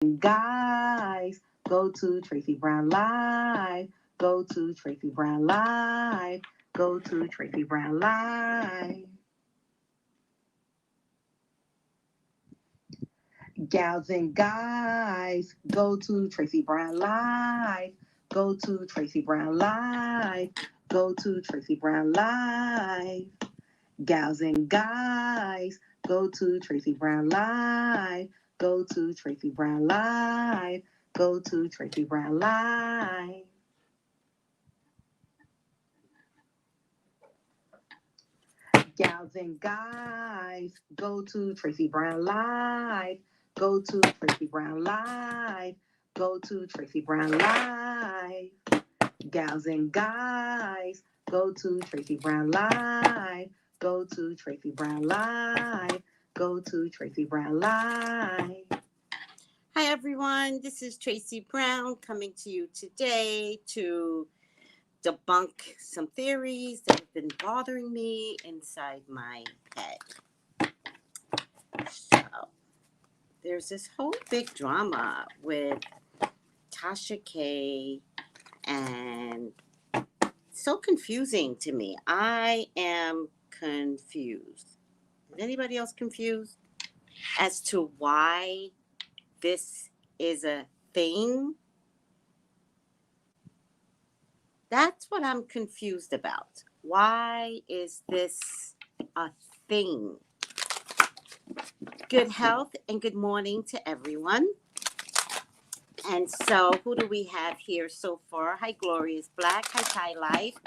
Guys, go to Tracey Brown Live. Go to Tracey Brown Live. Go to Tracey Brown Live. Gals and guys, go to Tracey Brown Live. Go to Tracey Brown Live. Go to Tracey Brown Live. Gals and guys, go to Tracey Brown Live. Go to Tracey Brown Live. Go to Tracey Brown Live. Gals and guys, go to Tracey Brown Live. Go to Tracey Brown Live. Go to Tracey Brown Live. Gals and guys, go to Tracey Brown Live. Go to Tracey Brown Live. Go to Tracey Brown Live. Hi everyone, this is Tracey Brown coming to you today to debunk some theories that have been bothering me inside my head. So, there's this whole big drama with Tasha K, and it's so confusing to me. I am confused. Is anybody else confused as to why this is a thing? That's what I'm confused about. Why is this a thing? Good health and good morning to everyone. And so, who do we have here so far? Hi, Glorious Black. Hi, Thai Life.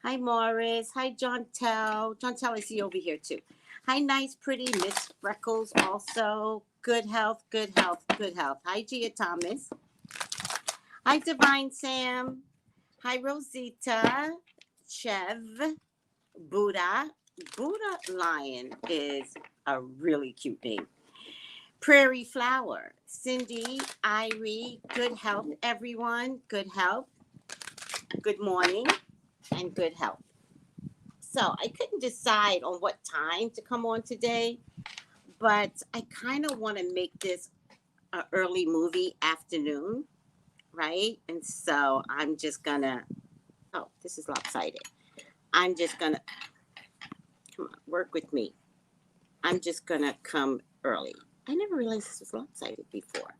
Hi, Morris. Hi, John Tell. John Tell, I see over here too. Hi, Nice Pretty Miss Freckles also. Good health, good health, good health. Hi, Gia Thomas. Hi, Divine Sam. Hi, Rosita, Chev, Buddha. Buddha Lion is a really cute name. Prairie Flower, Cindy, Irie, good health, everyone. Good health, good morning, and good health. So I couldn't decide on what time to come on today, but I kind of want to make this an early movie afternoon. Right? And so I'm just gonna, oh, this is lopsided. I'm just gonna, come on, work with me. I'm just gonna come early. I never realized this was lopsided before.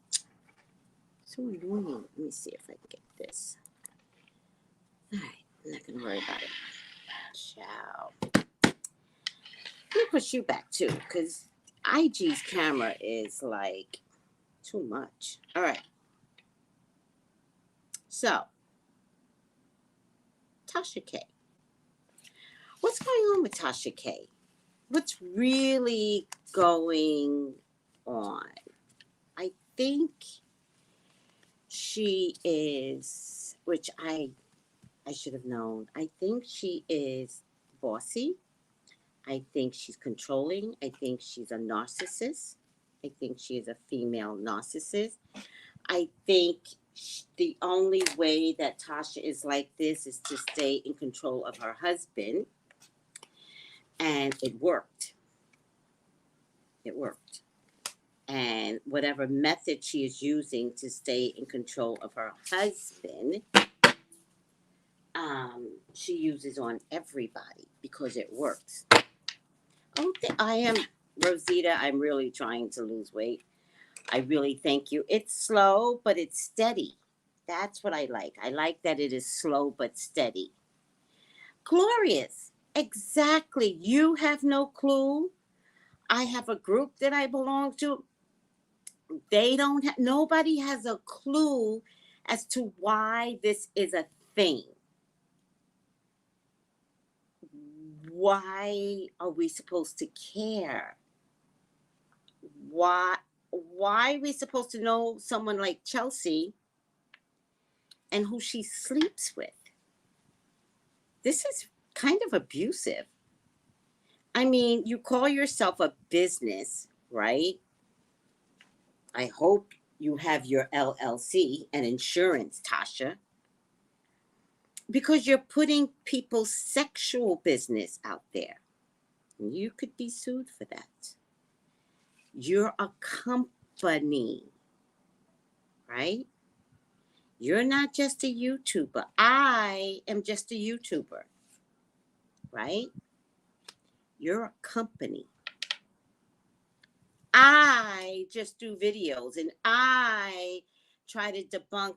So annoying. Let me see if I can get this. All right, I'm not gonna worry about it. Ciao. Let me push you back too, because IG's camera is like too much. All right. So, Tasha K. What's going on with Tasha K? What's really going on? I think she is, which I should have known. I think she is bossy. I think she's controlling. I think she's a narcissist. I think she is a female narcissist. I think the only way that Tasha is like this is to stay in control of her husband. And it worked. It worked. And whatever method she is using to stay in control of her husband, she uses on everybody because it works. Oh, I am, Rosita, I'm really trying to lose weight. I really thank you. It's slow, but it's steady. That's what I like. I like that it is slow but steady. Glorious. Exactly. You have no clue. I have a group that I belong to. They don't have, nobody has a clue as to why this is a thing. Why are we supposed to care? Why are we supposed to know someone like Chelsea and who she sleeps with? This is kind of abusive. I mean, you call yourself a business, right? I hope you have your LLC and insurance, Tasha, because you're putting people's sexual business out there. You could be sued for that. You're a company. right? You're not just a YouTuber. I am just a YouTuber, right? You're a company. I just do videos and I try to debunk,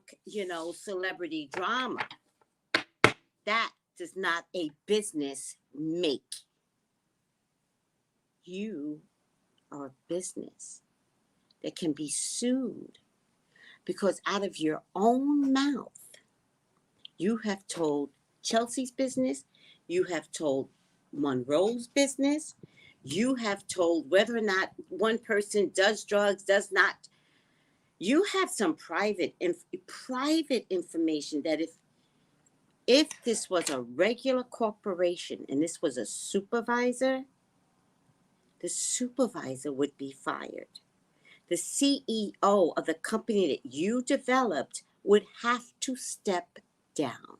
celebrity drama. That does not a business make. You are a business that can be sued because out of your own mouth, you have told Chelsea's business, you have told Monroe's business, you have told whether or not one person does drugs, does not. You have some private information that if this was a regular corporation and this was a supervisor, the supervisor would be fired. The CEO of the company that you developed would have to step down.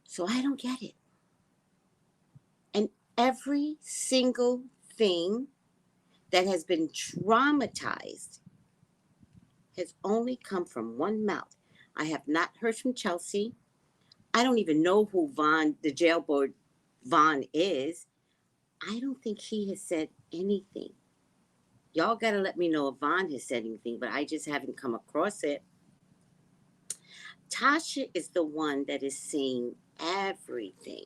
So I don't get it. And every single thing that has been traumatized has only come from one mouth. I have not heard from Chelsea. I don't even know who Vaughn, the jail board Vaughn is. I don't think he has said anything. Y'all got to let me know if Vaughn has said anything, but I just haven't come across it. Tasha is the one that is saying everything.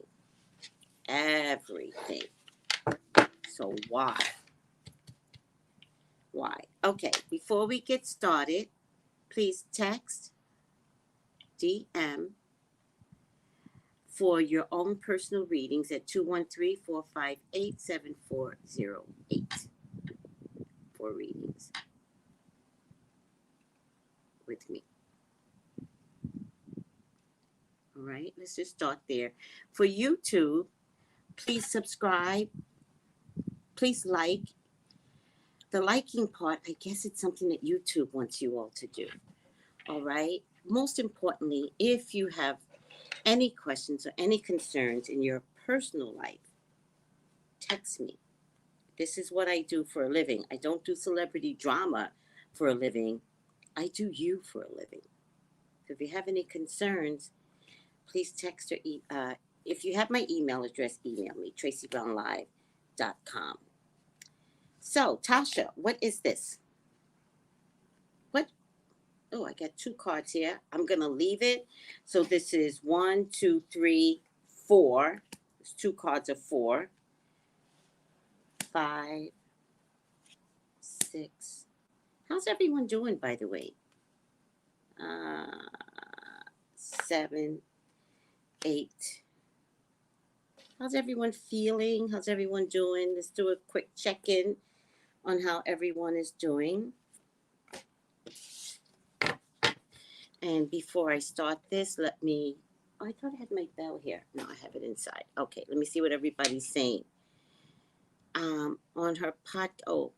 Everything. So why? Why? Okay, before we get started, please text, DM for your own personal readings at 213-458-7408 for readings with me. All right, let's just start there. For YouTube, please subscribe. Please like. The liking part, I guess it's something that YouTube wants you all to do. All right. Most importantly, if you have any questions or any concerns in your personal life, text me. This is what I do for a living. I don't do celebrity drama for a living. I do you for a living. So if you have any concerns, please text or if you have my email address, email me, TraceyBrownlive.com. So, Tasha, what is this? What? Oh, I got 2 cards here. I'm going to leave it. So this is 1, 2, 3, 4. There's 2 cards of 4. 5, 6. How's everyone doing, by the way? 7, 8. How's everyone feeling? How's everyone doing? Let's do a quick check-in on how everyone is doing. And before I start this, I thought I had my bell here. No, I have it inside. Okay, let me see what everybody's saying. On her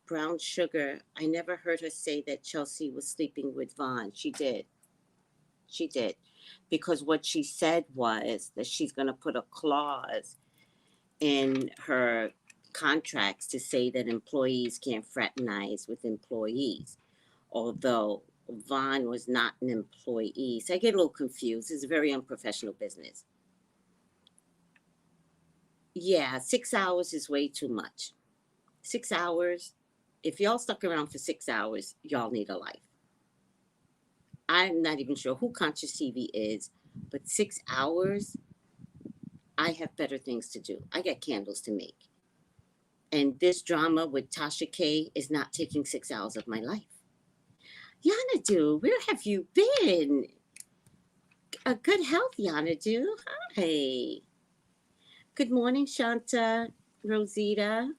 Brown Sugar, I never heard her say that Chelsea was sleeping with Vaughn. She did. Because what she said was that she's going to put a clause in her contracts to say that employees can't fraternize with employees, although Vaughn was not an employee. So I get a little confused. It's a very unprofessional business. Yeah, 6 hours is way too much. 6 hours. If y'all stuck around for 6 hours, y'all need a life. I'm not even sure who Conscious TV is, but 6 hours, I have better things to do. I got candles to make. And this drama with Tasha K is not taking 6 hours of my life. Yanadu, where have you been? A good health, Yanadu. Hi. Good morning, Shanta, Rosita.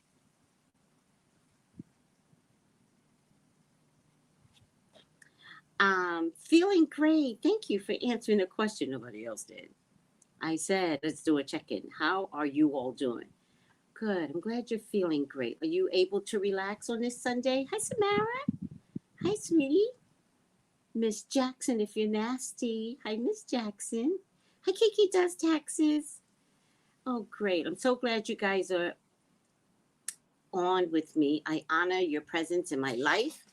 Feeling great. Thank you for answering the question. Nobody else did. I said, let's do a check-in. How are you all doing? Good. I'm glad you're feeling great. Are you able to relax on this Sunday? Hi, Samara. Hi, sweetie. Miss Jackson, if you're nasty. Hi, Miss Jackson. Hi, Kiki does taxes. Oh, great. I'm so glad you guys are on with me. I honor your presence in my life.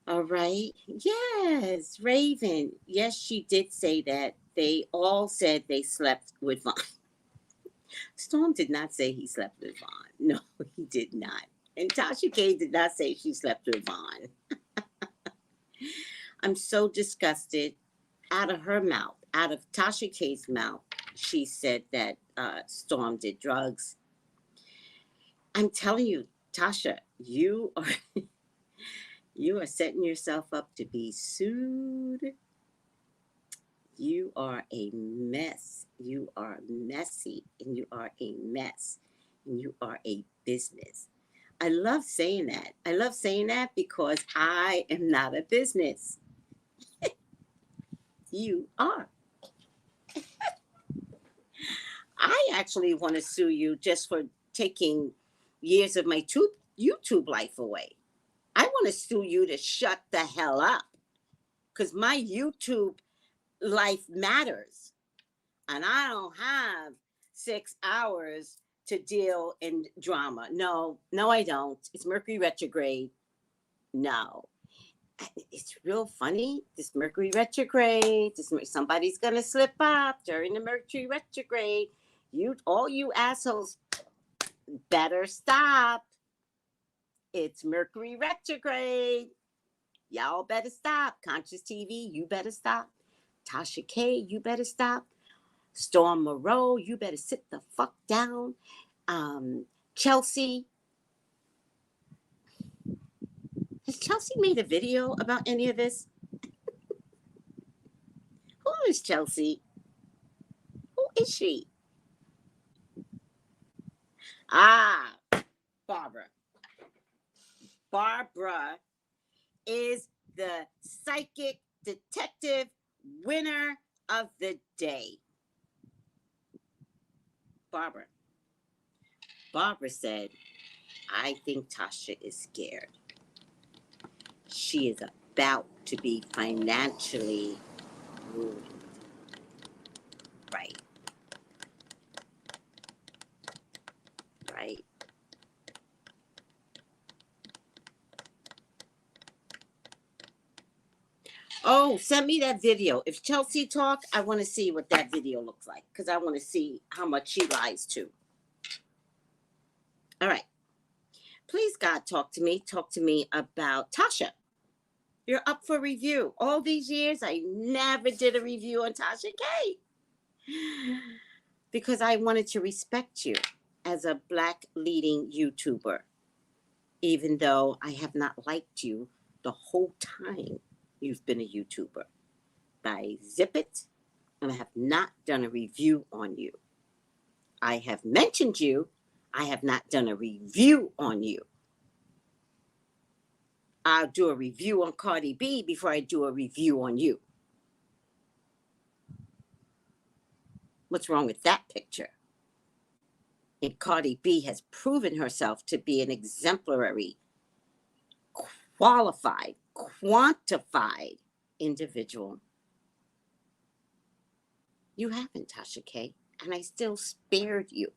All right. Yes, Raven. Yes, she did say that. They all said they slept with Vaughn. Storm did not say he slept with Vaughn. No, he did not. And Tasha K did not say she slept with Vaughn. I'm so disgusted. Out of her mouth, out of Tasha K's mouth, she said that Storm did drugs. I'm telling you, Tasha, you are setting yourself up to be sued. You are a mess. You are messy, and you are a mess, and you are a business. I love saying that. I love saying that because I am not a business. You are. I actually want to sue you just for taking years of my YouTube life away. I want to sue you to shut the hell up because my YouTube life matters. And I don't have 6 hours to deal in drama. No, I don't. It's Mercury retrograde. No. It's real funny. This Mercury retrograde, somebody's going to slip up during the Mercury retrograde. All you assholes better stop. It's Mercury retrograde. Y'all better stop. Conscious TV, you better stop. Tasha K, you better stop. StormMonroe, you better sit the fuck down. Chelsea. Has Chelsea made a video about any of this? Who is Chelsea? Who is she? Barbara. Barbara is the psychic detective winner of the day. Barbara said, I think Tasha is scared. She is about to be financially ruined. Right. Oh, send me that video. If Chelsea talk, I want to see what that video looks like because I want to see how much she lies to. All right. Please, God, talk to me. Talk to me about Tasha. You're up for review. All these years, I never did a review on Tasha K because I wanted to respect you as a Black leading YouTuber, even though I have not liked you the whole time you've been a YouTuber. I zip it, and I have not done a review on you. I have mentioned you. I have not done a review on you. I'll do a review on Cardi B before I do a review on you. What's wrong with that picture? And Cardi B has proven herself to be an exemplary, qualified, quantified individual. You haven't, Tasha K, and I still spared you.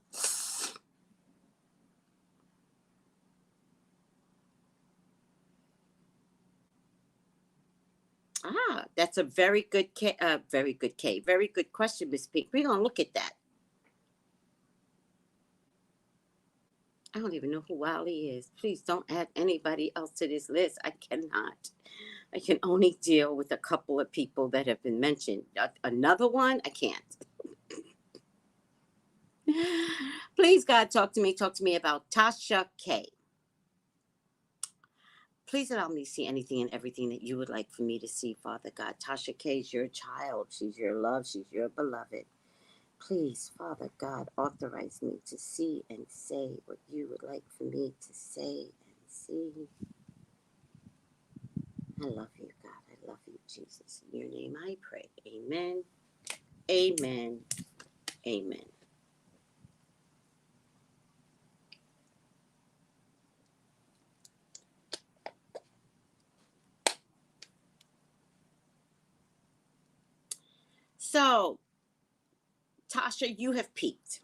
That's a very good very good question, Miss Pink. We're gonna look at that. I don't even know who Wally is. Please don't add anybody else to this list. I cannot. I can only deal with a couple of people that have been mentioned. Another one, I can't. Please, God, talk to me. Talk to me about Tasha K. Please allow me to see anything and everything that you would like for me to see, Father God. Tasha K is your child. She's your love. She's your beloved. Please, Father God, authorize me to see and say what you would like for me to say and see. I love you, God. I love you, Jesus. In your name I pray. Amen. Amen. Amen. So, Tasha, you have peaked.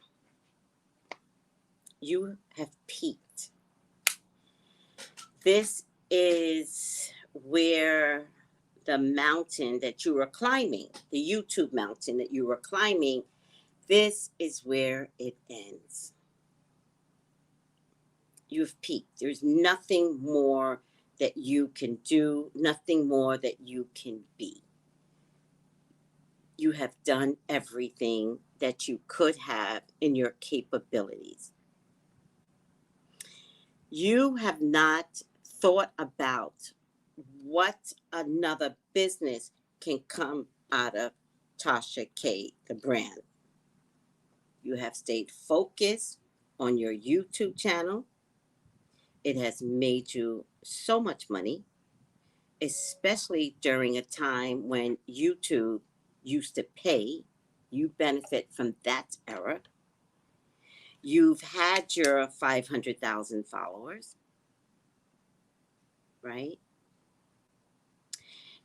You have peaked. This is where the mountain that you were climbing, the YouTube mountain that you were climbing, this is where it ends. You've peaked. There's nothing more that you can do, nothing more that you can be. You have done everything that you could have in your capabilities. You have not thought about what another business can come out of Tasha K, the brand. You have stayed focused on your YouTube channel. It has made you so much money, especially during a time when YouTube used to pay. You benefit from that era. You've had your 500,000 followers, right?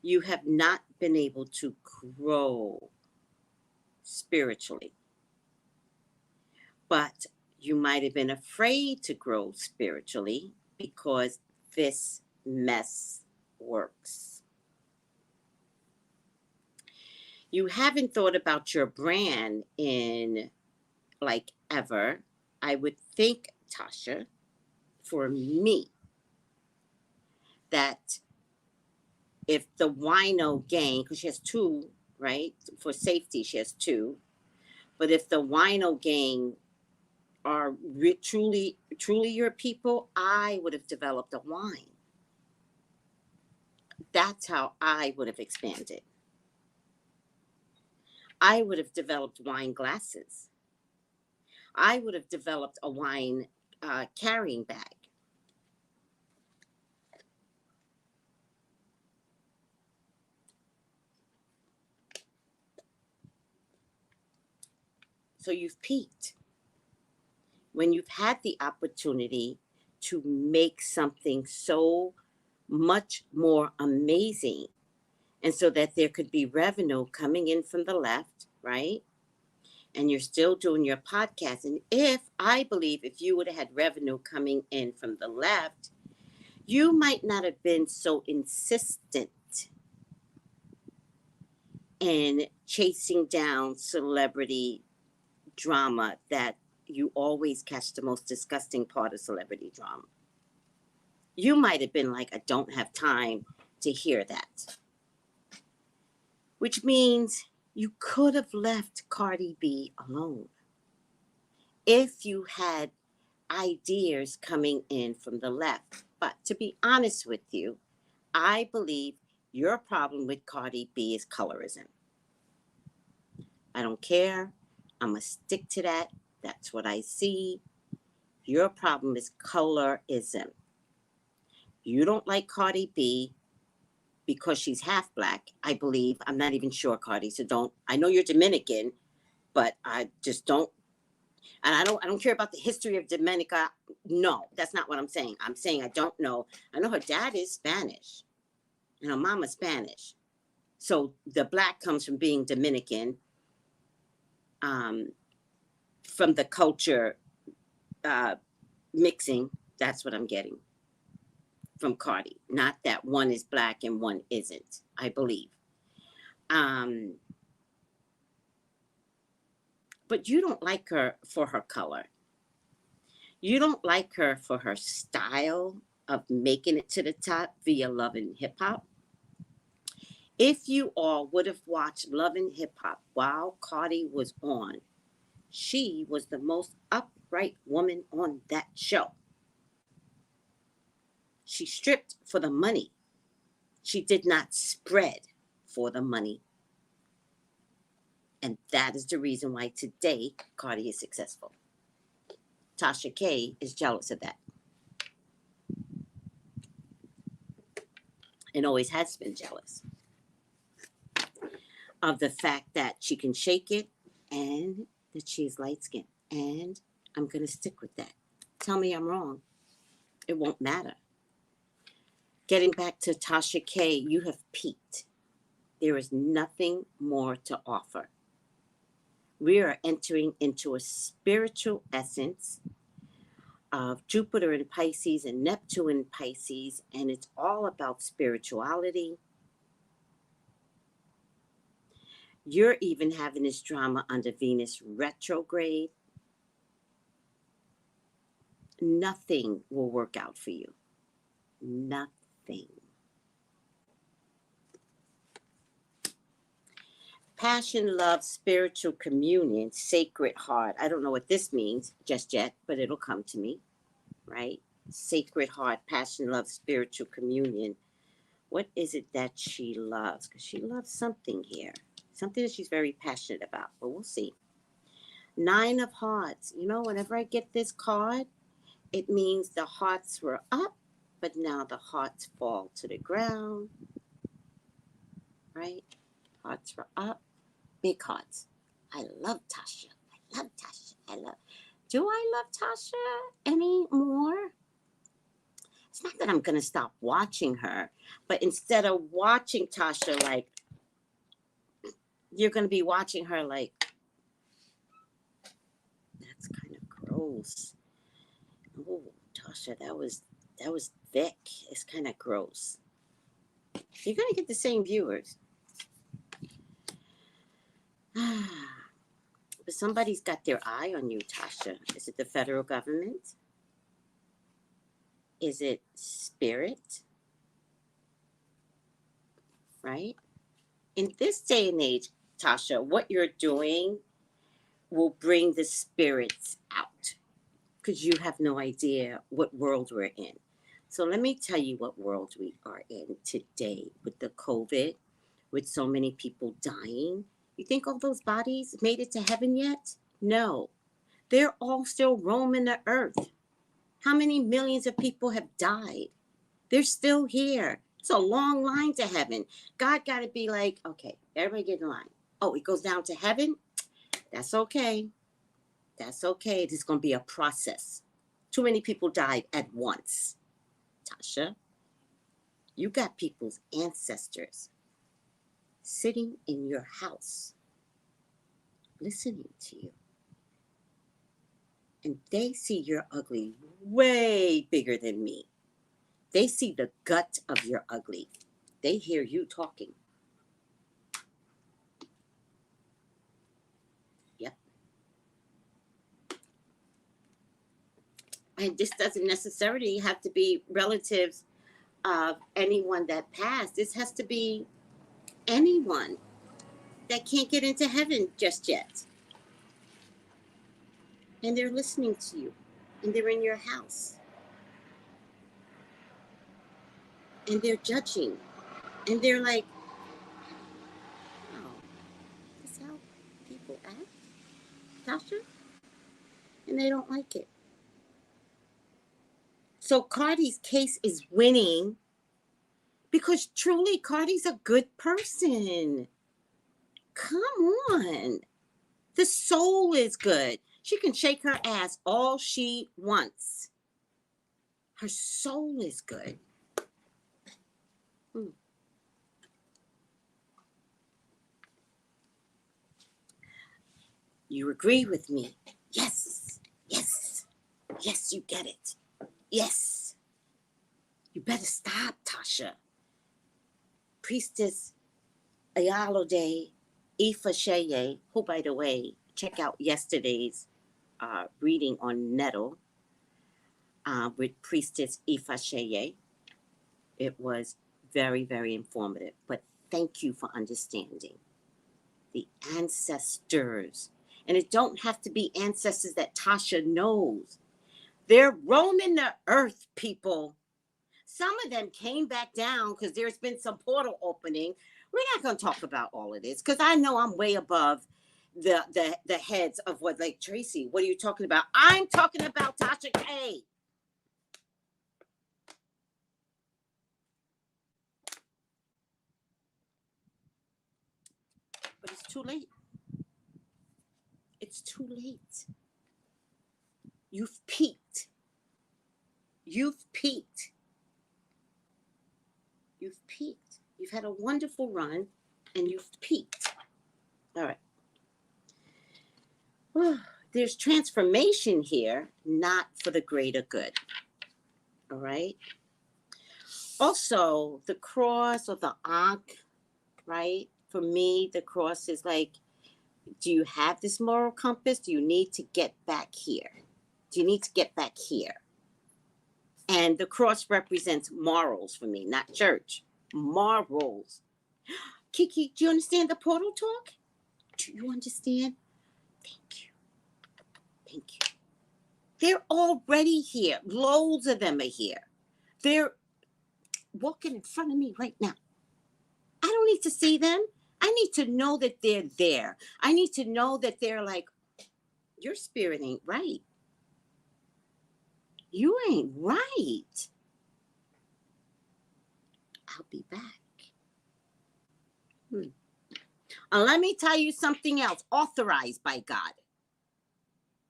You have not been able to grow spiritually, but you might have been afraid to grow spiritually because this mess works. You haven't thought about your brand in like ever. I would think, Tasha, for me, that if the wino gang, because she has two, right? For safety, she has two. But if the wino gang are truly your people, I would have developed a wine. That's how I would have expanded. I would have developed wine glasses. I would have developed a wine carrying bag. So you've peaked when you've had the opportunity to make something so much more amazing, and so that there could be revenue coming in from the left, right? And you're still doing your podcast. And I believe if you would have had revenue coming in from the left, you might not have been so insistent in chasing down celebrity drama that you always catch the most disgusting part of celebrity drama. You might have been like, I don't have time to hear that. Which means you could have left Cardi B alone if you had ideas coming in from the left. But to be honest with you, I believe your problem with Cardi B is colorism. I don't care. I'm going to stick to that. That's what I see. Your problem is colorism. You don't like Cardi B because she's half black, I believe. I'm not even sure, Cardi, so don't. I know you're Dominican, but I just don't. And I don't care about the history of Dominica. No, that's not what I'm saying. I'm saying I don't know. I know her dad is Spanish and her mama's Spanish. So the black comes from being Dominican, from the culture mixing. That's what I'm getting from Cardi. Not that one is black and one isn't, I believe. But you don't like her for her color. You don't like her for her style of making it to the top via Love and Hip Hop. If you all would have watched Love and Hip Hop while Cardi was on, she was the most upright woman on that show. She stripped for the money. She did not spread for the money. And that is the reason why today Cardi is successful. Tasha K is jealous of that. And always has been jealous of the fact that she can shake it and that she's light skinned. And I'm going to stick with that. Tell me I'm wrong. It won't matter. Getting back to Tasha K, you have peaked. There is nothing more to offer. We are entering into a spiritual essence. of Jupiter in Pisces and Neptune in Pisces, and it's all about spirituality. You're even having this drama under Venus retrograde. Nothing will work out for you. Nothing. Passion, love, spiritual communion, sacred heart. I don't know what this means just yet, but it'll come to me, right? Sacred heart, passion, love, spiritual communion. What is it that she loves? Because she loves something here. Something that she's very passionate about, but we'll see. 9 of Hearts. You know, whenever I get this card, it means the hearts were up, but now the hearts fall to the ground, right? Hearts were up, big hearts. I love Tasha. I love Tasha. Do I love Tasha anymore? It's not that I'm going to stop watching her, but instead of watching Tasha like, you're going to be watching her like, that's kind of gross. Oh, Tasha, that was thick. It's kind of gross. You're going to get the same viewers. But somebody's got their eye on you, Tasha. Is it the federal government? Is it spirit? Right? In this day and age, Tasha, what you're doing will bring the spirits out because you have no idea what world we're in. So let me tell you what world we are in today with the COVID, with so many people dying. You think all those bodies made it to heaven yet? No. They're all still roaming the earth. How many millions of people have died? They're still here. It's a long line to heaven. God got to be like, okay, everybody get in line. Oh, it goes down to heaven? That's okay. That's okay. It's going to be a process. Too many people died at once. Tasha, you got people's ancestors sitting in your house, listening to you. And they see your ugly way bigger than me. They see the gut of your ugly. They hear you talking. Yep. And this doesn't necessarily have to be relatives of anyone that passed. This has to be anyone that can't get into heaven just yet. And they're listening to you. And they're in your house. And they're judging. And they're like, oh, this is how people act, Tasha? And they don't like it. So Cardi's case is winning because truly Cardi's a good person. Come on. The soul is good. She can shake her ass all she wants. Her soul is good. You agree with me? Yes. Yes. Yes, you get it. Yes. You better stop, Tasha. Priestess Ayalode Ifasheye, who, by the way, check out yesterday's reading on Nettle with Priestess Ifasheye. It was very, very informative. But thank you for understanding the ancestors. And it don't have to be ancestors that Tasha knows. They're roaming the earth, people. Some of them came back down because there's been some portal opening. We're not going to talk about all of this because I know I'm way above the heads of what, like, Tracy, what are you talking about? I'm talking about Tasha K. But it's too late. It's too late. You've peaked. You've peaked. You've peaked. You've had a wonderful run and you've peaked. All right. there's transformation here, not for the greater good. All right. Also, the cross or the ankh, right? For me, the cross is like, do you have this moral compass? Do you need to get back here? Do you need to get back here? And the cross represents morals for me, not church. Morals. Kiki, do you understand the portal talk? Do you understand? Thank you. Thank you. They're already here. Loads of them are here. They're walking in front of me right now. I don't need to see them. I need to know that they're there. I need to know that they're like, your spirit ain't right. You ain't right. I'll be back. And let me tell you something else. Authorized by God.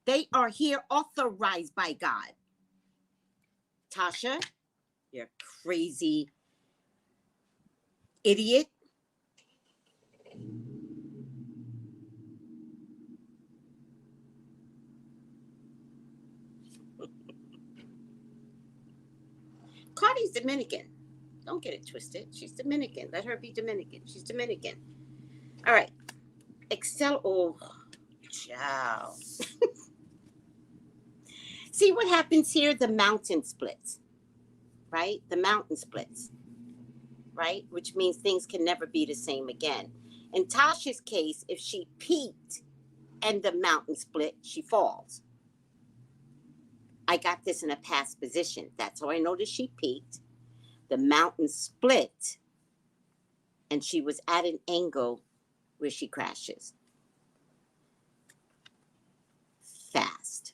They are here authorized by God. Tasha, you're crazy idiot. Cardi's Dominican. Don't get it twisted. She's Dominican. Let her be Dominican. She's Dominican. All right. Excel. Oh, ciao. See what happens here? The mountain splits, right? The mountain splits, right? Which means things can never be the same again. In Tasha's case, if she peaked and the mountain split, she falls. I got this in a past position. That's how I noticed she peaked. The mountain split, and she was at an angle where she crashes. Fast.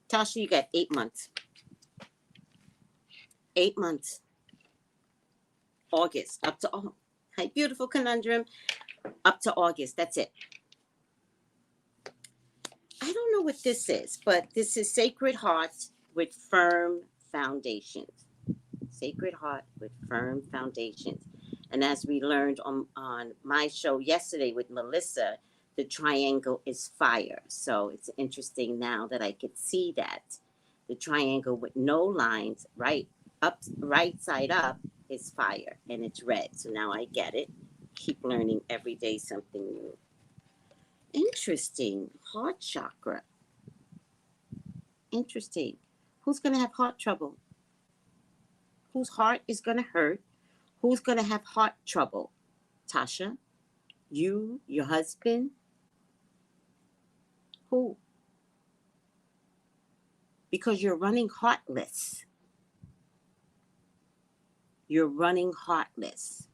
Tasha, you got 8 months. 8 months. August, up to, oh, hi, beautiful conundrum. Up to August, that's it. I don't know what this is, but this is Sacred Heart with firm foundations. Sacred Heart with firm foundations. And as we learned on my show yesterday with Melissa, the triangle is fire. So it's interesting now that I could see that. The triangle with no lines, right side up is fire, and it's red. So now I get it. Keep learning every day something new. Interesting. Heart chakra. Interesting. Who's going to have heart trouble? Whose heart is going to hurt? Who's going to have heart trouble? Tasha? You? Your husband? Who? Because you're running heartless. You're running heartless.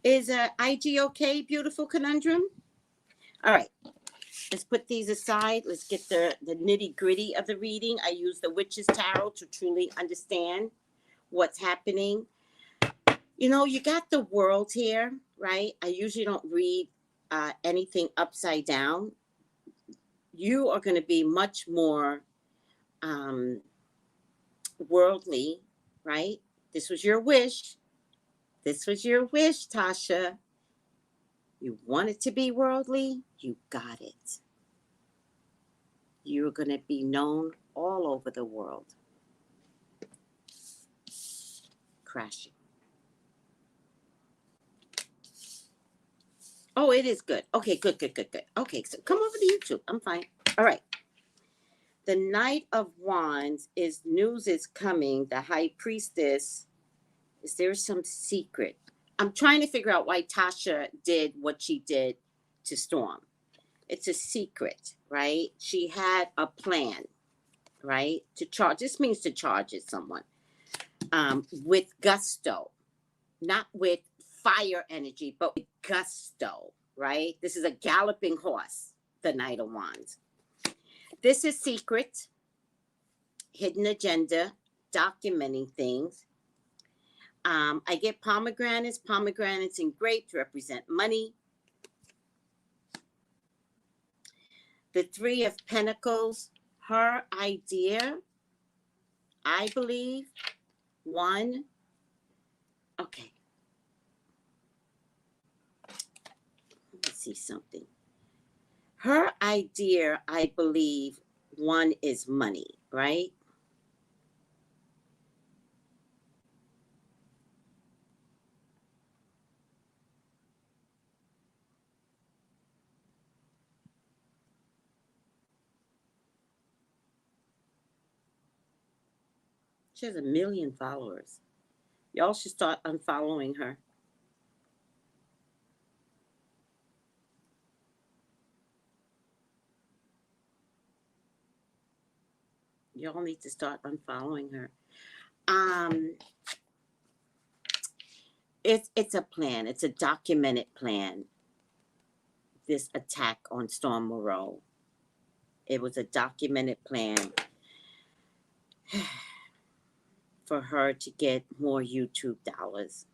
Is IG okay, beautiful conundrum? All right. Let's put these aside. Let's get the nitty gritty of the reading. I use the Witch's Tarot to truly understand what's happening. You know, you got the world here, right? I usually don't read anything upside down. You are going to be much more worldly, right? This was your wish. This was your wish, Tasha. You wanted to be worldly. You got it. You're going to be known all over the world. Crashing. Oh, it is good. Okay, good. Okay, so come over to YouTube. I'm fine. All right. The Knight of Wands is news is coming. The High Priestess. Is there some secret? I'm trying to figure out why Tasha did what she did to Storm. It's a secret, right? She had a plan, right? To charge. This means to charge at someone with gusto, not with fire energy, but with gusto, right? This is a galloping horse, the Knight of Wands. This is secret, hidden agenda, documenting things. I get pomegranates. Pomegranates and grapes represent money. The Three of Pentacles, her idea, I believe, one. Okay. Let me see something. Her idea, I believe, one is money, right? She has 1 million followers. Y'all should start unfollowing her. Y'all need to start unfollowing her. Um, it's a plan. It's a documented plan. This attack on StormMonroe. It was a documented plan for her to get more YouTube dollars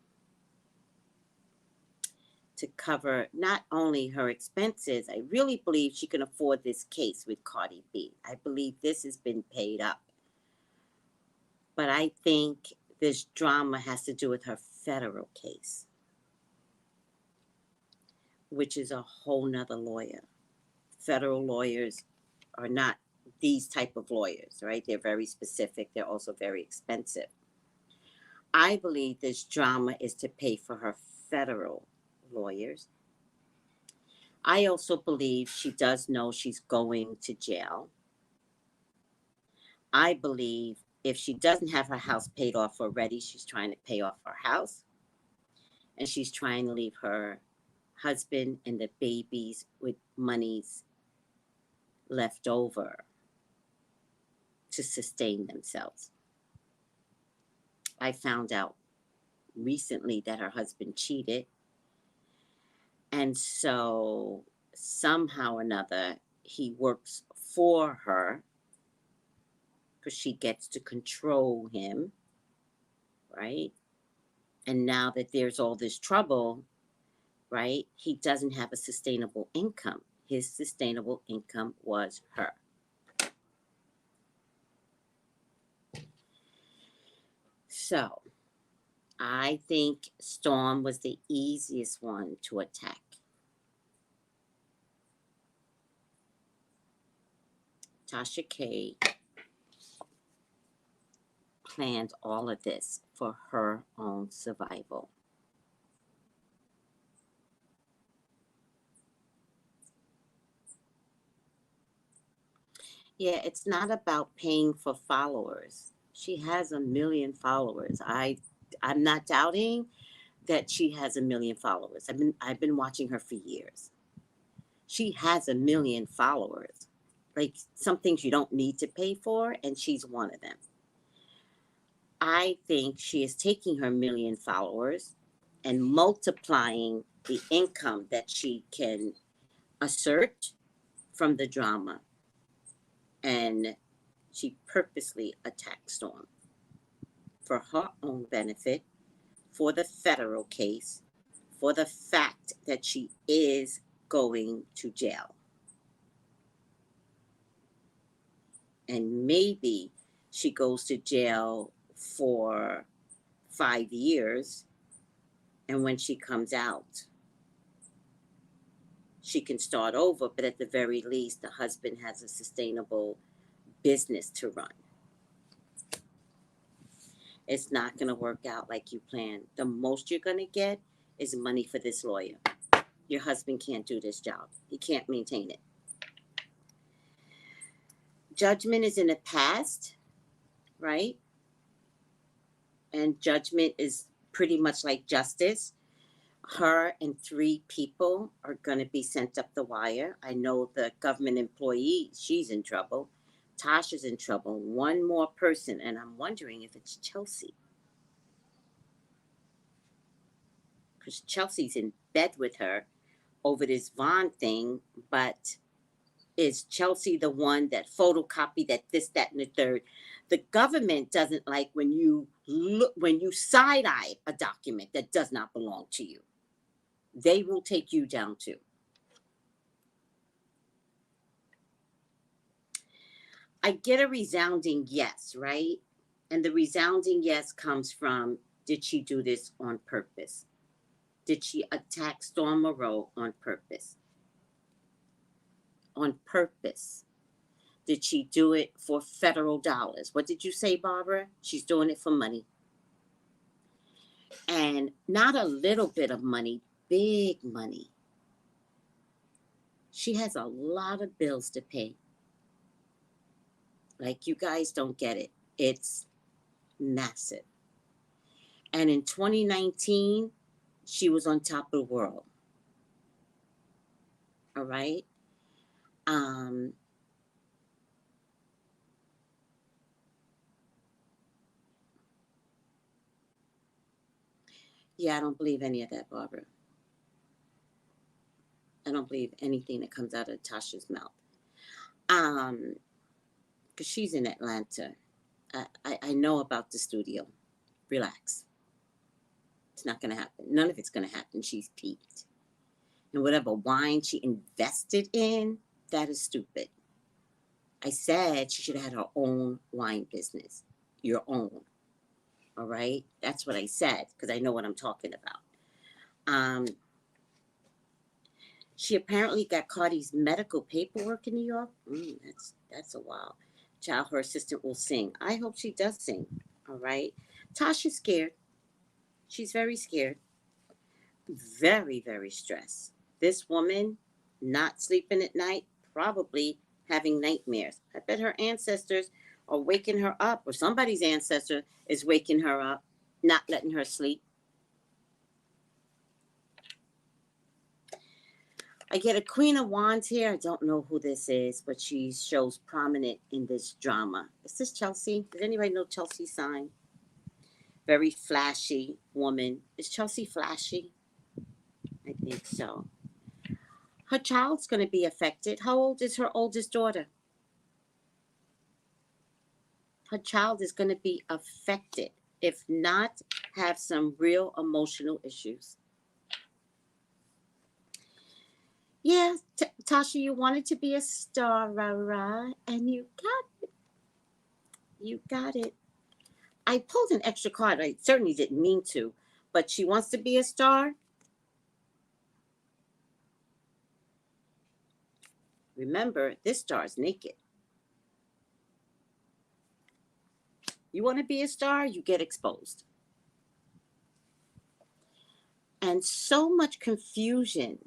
to cover not only her expenses. I really believe she can afford this case with Cardi B. I believe this has been paid up. But I think this drama has to do with her federal case, which is a whole nother lawyer. Federal lawyers are not these type of lawyers, right? They're very specific. They're also very expensive. I believe this drama is to pay for her federal lawyers. I also believe she does know she's going to jail. I believe if she doesn't have her house paid off already, she's trying to pay off her house. And she's trying to leave her husband and the babies with monies left over to sustain themselves. I found out recently that her husband cheated. And so somehow or another, he works for her because she gets to control him, right? And now that there's all this trouble, right, he doesn't have a sustainable income. His sustainable income was her. So I think Storm was the easiest one to attack. Tasha K planned all of this for her own survival. Yeah, it's not about paying for followers. She has 1 million followers. I'm not doubting that she has 1 million followers. I've been watching her for years. She has 1 million followers. Like some things you don't need to pay for, and she's one of them. I think she is taking her 1 million followers and multiplying the income that she can assert from the drama. And she purposely attacked Storm for her own benefit, for the federal case, for the fact that she is going to jail. And maybe she goes to jail for 5 years, and when she comes out, she can start over, but at the very least, the husband has a sustainable business to run. It's not going to work out like you planned. The most you're going to get is money for this lawyer. Your husband can't do this job. He can't maintain it. Judgment is in the past, right? And judgment is pretty much like justice. Her and 3 people are going to be sent up the wire. I know the government employee, she's in trouble. Tasha's in trouble. One more person, and I'm wondering if it's Chelsea. Because Chelsea's in bed with her over this Vaughn thing, but is Chelsea the one that photocopied that this, that, and the third? The government doesn't like when you side-eye a document that does not belong to you. They will take you down too. I get a resounding yes, right? And the resounding yes comes from, did she do this on purpose? Did she attack StormMonroe on purpose? on purpose? Did she do it for federal dollars? What did you say, Barbara? She's doing it for money. And not a little bit of money, big money. She has a lot of bills to pay. Like, you guys don't get it. It's massive. And in 2019, she was on top of the world. All right? Yeah, I don't believe any of that, Barbara. I don't believe anything that comes out of Tasha's mouth. Because she's in Atlanta. I know about the studio. Relax. It's not going to happen. None of it's going to happen. She's peaked. And whatever wine she invested in, that is stupid. I said she should have had her own wine business. Your own. All right? That's what I said, because I know what I'm talking about. She apparently got Cardi's medical paperwork in New York. That's a while. Child, her assistant will sing. I hope she does sing. All right? Tasha's scared. She's very scared. Very, very stressed. This woman not sleeping at night, probably having nightmares. I bet her ancestors are waking her up, or somebody's ancestor is waking her up, not letting her sleep. I get a Queen of Wands here. I don't know who this is, but she shows prominent in this drama. Is this Chelsea? Does anybody know Chelsea's sign? Very flashy woman. Is Chelsea flashy? I think so. Her child's going to be affected. How old is her oldest daughter? Her child is going to be affected, if not have some real emotional issues. Yeah, Tasha, you wanted to be a star, rah, and you got it. You got it. I pulled an extra card. I certainly didn't mean to, but she wants to be a star. Remember, this star is naked. You want to be a star, you get exposed. And so much confusion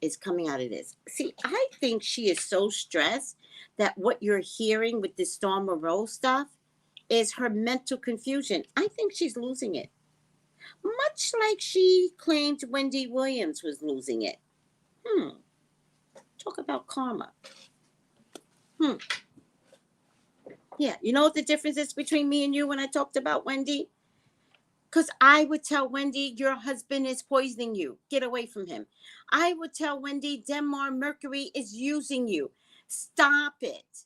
is coming out of this. See, I think she is so stressed that what you're hearing with this StormMonroe stuff is her mental confusion. I think she's losing it. Much like she claimed Wendy Williams was losing it. Talk about karma. Yeah, you know what the difference is between me and you when I talked about Wendy? Because I would tell Wendy, your husband is poisoning you. Get away from him. I would tell Wendy, Denmark Mercury is using you. Stop it.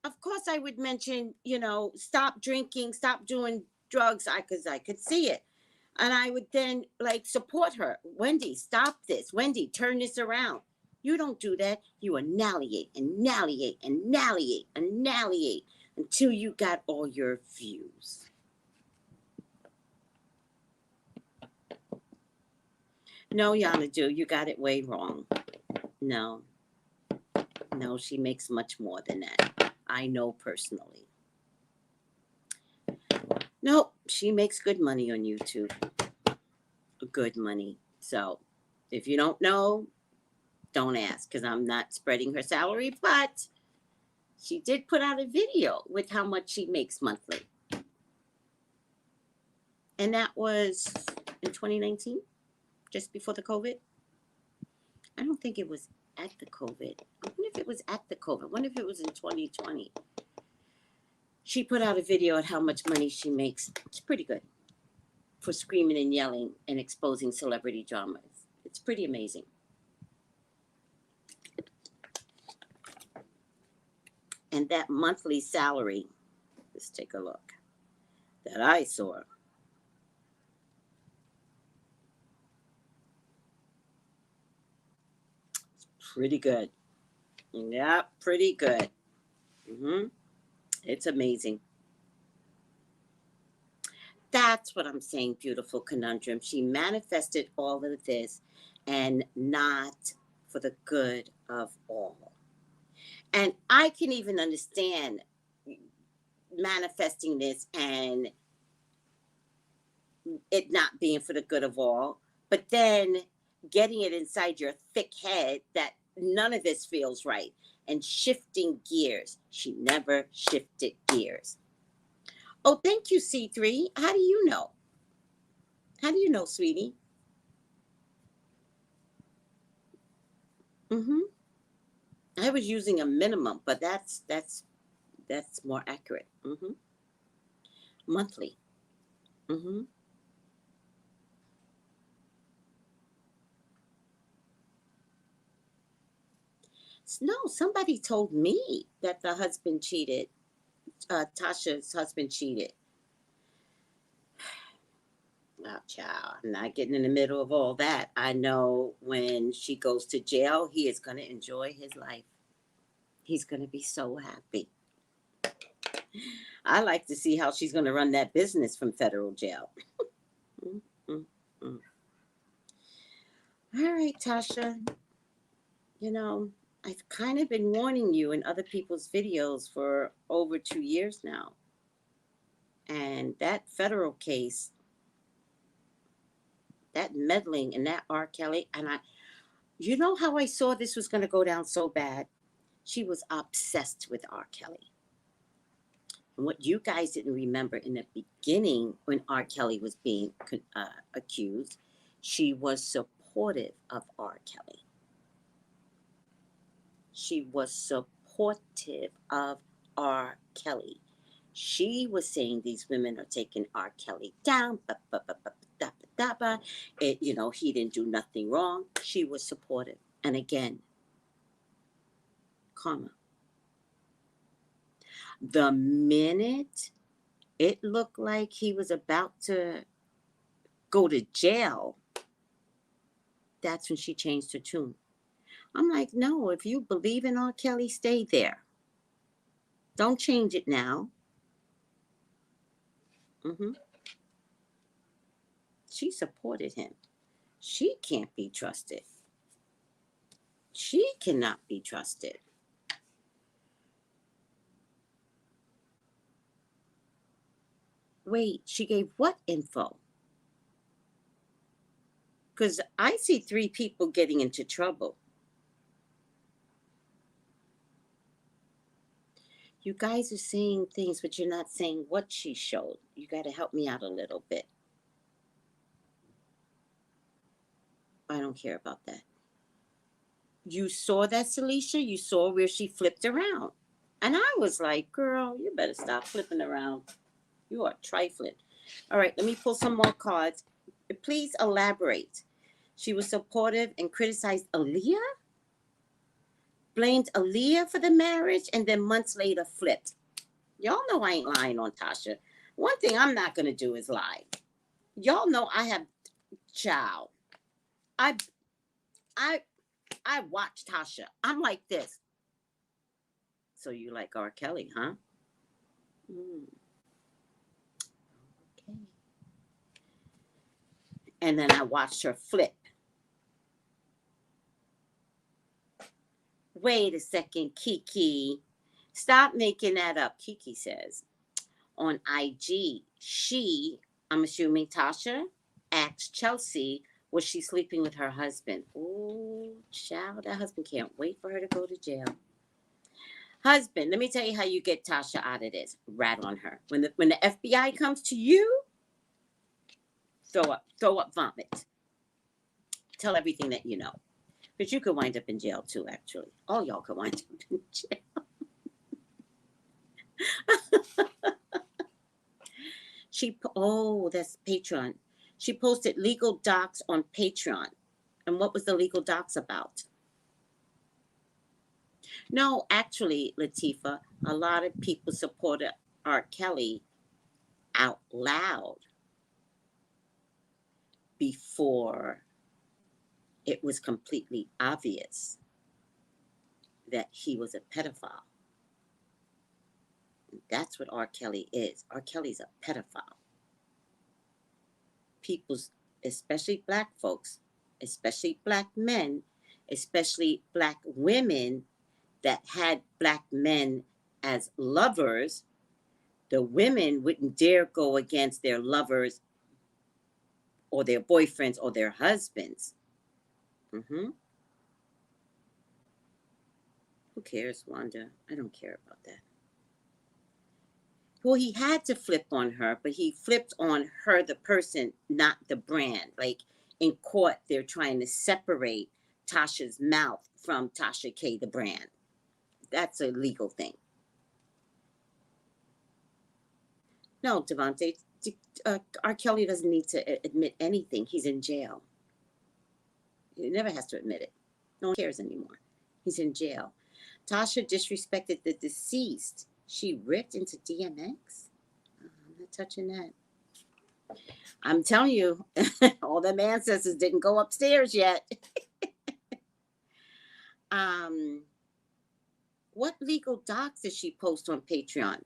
Of course, I would mention, stop drinking, stop doing drugs, because I could see it. And I would then, support her. Wendy, stop this. Wendy, turn this around. You don't do that. You annihilate until you got all your views. No, Yanadu, you got it way wrong. No, she makes much more than that. I know personally. No, she makes good money on YouTube. Good money. So if you don't know, don't ask, because I'm not spreading her salary, but she did put out a video with how much she makes monthly. And that was in 2019, just before the COVID. I don't think it was at the COVID. I wonder if it was at the COVID. I wonder if it was in 2020. She put out a video at how much money she makes. It's pretty good for screaming and yelling and exposing celebrity dramas. It's pretty amazing. And that monthly salary, let's take a look, that I saw. It's pretty good. Yeah, pretty good. It's amazing. That's what I'm saying, beautiful conundrum. She manifested all of this and not for the good of all. And I can even understand manifesting this and it not being for the good of all, but then getting it inside your thick head that none of this feels right and shifting gears. She never shifted gears. Oh, thank you, C3. How do you know? How do you know, sweetie? Mm-hmm. I was using a minimum, but that's more accurate. Mm-hmm. Monthly. Mm-hmm. No, somebody told me that the husband cheated. Tasha's husband cheated. Oh, child, I'm not getting in the middle of all that. I know when she goes to jail, he is going to enjoy his life. He's going to be so happy. I like to see how she's going to run that business from federal jail. Mm. All right, Tasha. You know, I've kind of been warning you in other people's videos for over 2 years now. And that federal case, that meddling in that R. Kelly, and you know how I saw this was going to go down so bad? She was obsessed with R. Kelly. And what you guys didn't remember in the beginning when R. Kelly was being accused, she was supportive of R. Kelly. She was supportive of R. Kelly. She was saying these women are taking R. Kelly down. It, you know, he didn't do nothing wrong. She was supportive. And again, karma. The minute it looked like he was about to go to jail, that's when she changed her tune. I'm like, no, if you believe in R. Kelly, stay there. Don't change it now. Mm-hmm. She supported him. She can't be trusted. She cannot be trusted. Wait, she gave what info? Because I see 3 people getting into trouble. You guys are saying things, but you're not saying what she showed. You got to help me out a little bit. I don't care about that. You saw that, Celicia? You saw where she flipped around. And I was like, girl, you better stop flipping around. You are trifling. All right, let me pull some more cards. Please elaborate. She was supportive and criticized Aaliyah? Blamed Aaliyah for the marriage and then months later flipped. Y'all know I ain't lying on Tasha. One thing I'm not going to do is lie. Y'all know I have child. I watch Tasha. I'm like this. So you like R. Kelly, huh? Okay. And then I watched her flip. Wait a second, Kiki. Stop making that up, Kiki says. On IG, I'm assuming Tasha, asked Chelsea, was she sleeping with her husband? Oh, child, that husband can't wait for her to go to jail. Husband, let me tell you how you get Tasha out of this. Rat on her. When the FBI comes to you, throw up vomit. Tell everything that you know. Because you could wind up in jail too, actually. All y'all could wind up in jail. That's Patreon. She posted legal docs on Patreon. And what was the legal docs about? No, actually, Latifa, a lot of people supported R. Kelly out loud before it was completely obvious that he was a pedophile. That's what R. Kelly is. R. Kelly's a pedophile. People's, especially black folks, especially black men, especially black women, that had black men as lovers, the women wouldn't dare go against their lovers or their boyfriends or their husbands. Mm-hmm. Who cares, Wanda? I don't care about that. Well, he had to flip on her, but he flipped on her, the person, not the brand. Like in court, they're trying to separate Tasha's mouth from Tasha K, the brand. That's a legal thing. No, Devontae, R. Kelly doesn't need to admit anything. He's in jail. He never has to admit it. No one cares anymore. He's in jail. Tasha disrespected the deceased. She ripped into DMX? I'm not touching that. I'm telling you, all them ancestors didn't go upstairs yet. What legal docs did she post on Patreon?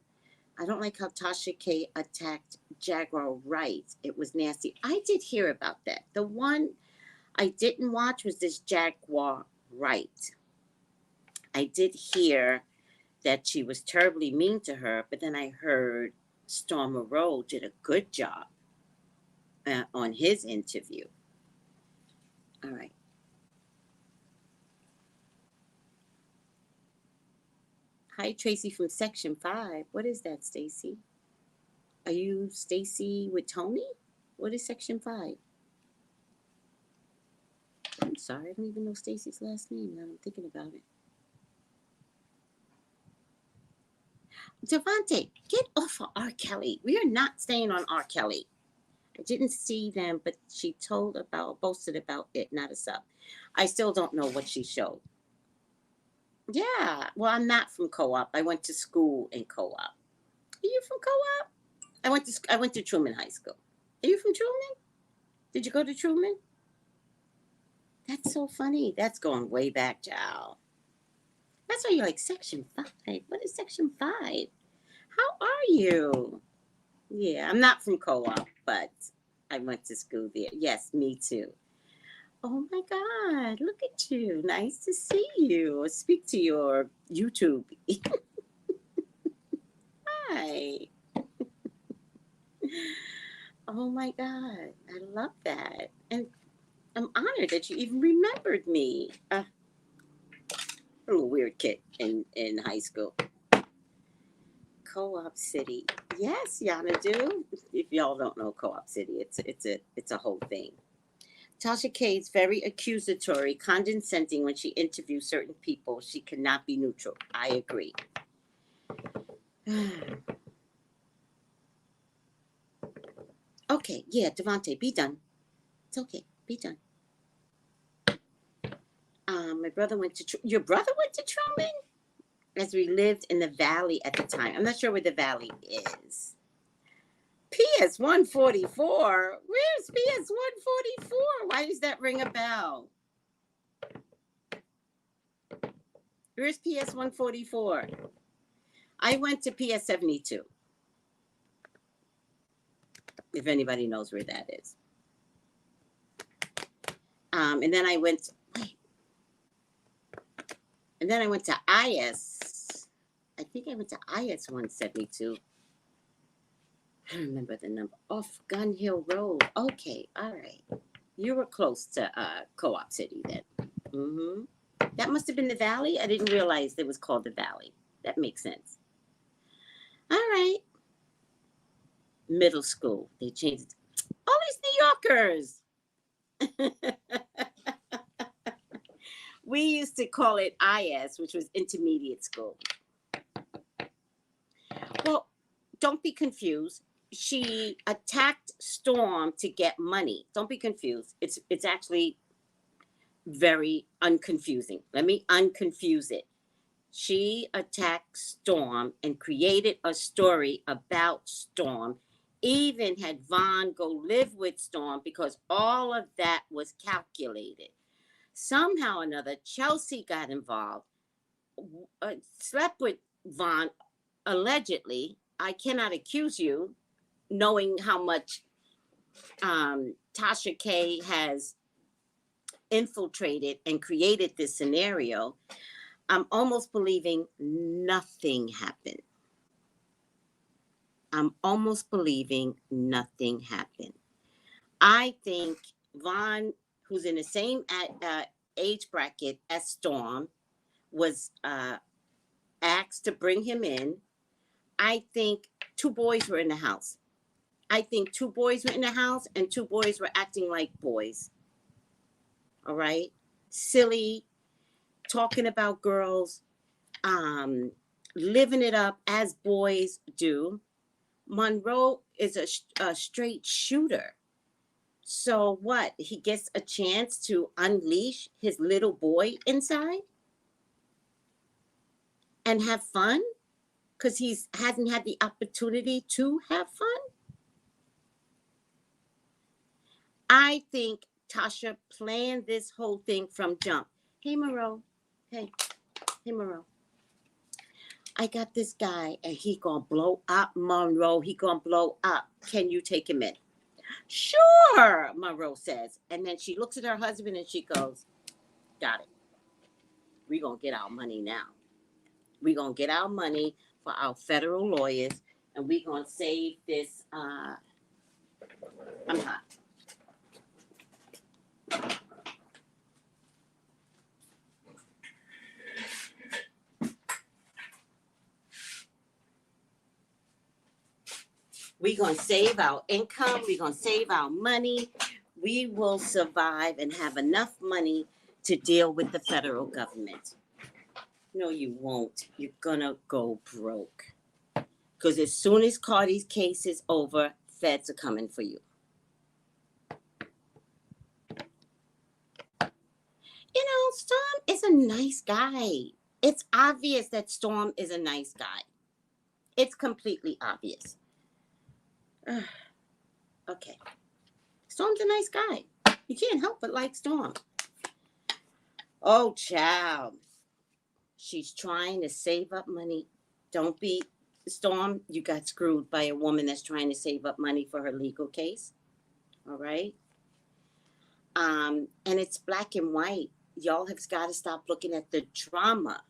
I don't like how Tasha K attacked Jaguar Wright. It was nasty. I did hear about that. The one I didn't watch was this Jaguar Wright. I did hear that she was terribly mean to her, but then I heard StormMonroe did a good job on his interview. All right. Hi, Tracy from Section 5. What is that, Stacy? Are you Stacy with Tony? What is Section 5? I'm sorry, I don't even know Stacy's last name now I'm thinking about it. Devontae, get off of R. Kelly. We are not staying on R. Kelly. I didn't see them, but she boasted about it, not a sub. I still don't know what she showed. Yeah, well, I'm not from Co-op. I went to school in Co-op. Are you from Co-op? I went to Truman High School. Are you from Truman? Did you go to Truman? That's so funny. That's going way back, child. That's why you're like, Section 5. What is Section 5? How are you? Yeah, I'm not from Co-op, but I went to school there. Yes, me too. Oh my God, look at you. Nice to see you. Speak to your YouTube. Hi. Oh my God, I love that. And I'm honored that you even remembered me. I'm a little weird kid in high school. Co-op City. Yes, Yana do. If y'all don't know Co-op City, it's a whole thing. Tasha K is very accusatory, condescending when she interviews certain people. She cannot be neutral. I agree. Okay, yeah, Devontae, be done. It's okay, be done. My brother went to your brother went to Truman, as we lived in the valley at the time. I'm not sure where the valley is. PS 144. Where's PS 144? Why does that ring a bell? Where's PS 144? I went to PS 72. If anybody knows where that is. And then I went. And then I went to IS. I think I went to IS 172. I don't remember the number. Off Gun Hill Road. Okay, all right. You were close to Co-op City then. Mm-hmm. That must have been the Valley. I didn't realize it was called the Valley. That makes sense. All right. Middle school. They changed it. All these New Yorkers. We used to call it IS, which was intermediate school. Well, don't be confused. She attacked Storm to get money. Don't be confused. It's actually very unconfusing. Let me unconfuse it. She attacked Storm and created a story about Storm, even had Vaughn go live with Storm because all of that was calculated. Somehow or another, Chelsea got involved, slept with Vaughn, allegedly. I cannot accuse you, knowing how much Tasha K has infiltrated and created this scenario. I'm almost believing nothing happened. I'm almost believing nothing happened. I think Von, who's in the same age bracket as Storm, was asked to bring him in. I think 2 boys were in the house. I think 2 boys were in the house and 2 boys were acting like boys. All right? Silly, talking about girls, living it up as boys do. Monroe is a straight shooter. So what? He gets a chance to unleash his little boy inside and have fun because he hasn't had the opportunity to have fun? I think Tasha planned this whole thing from jump. Hey, Monroe. Hey, Monroe. I got this guy and he gonna blow up, Monroe. He gonna blow up. Can you take him in? Sure, Monroe says. And then she looks at her husband and she goes, got it. We gonna get our money now. We gonna get our money for our federal lawyers and we gonna save this. I'm hot. We're going to save our income. We're going to save our money. We will survive and have enough money to deal with the federal government. No, you won't. You're going to go broke. Because as soon as Cardi's case is over, feds are coming for you. You know, Storm is a nice guy. It's obvious that Storm is a nice guy. It's completely obvious. Okay. Storm's a nice guy. You can't help but like Storm. Oh, child. She's trying to save up money. Don't be, Storm, you got screwed by a woman that's trying to save up money for her legal case. All right? And it's black and white. Y'all have got to stop looking at the drama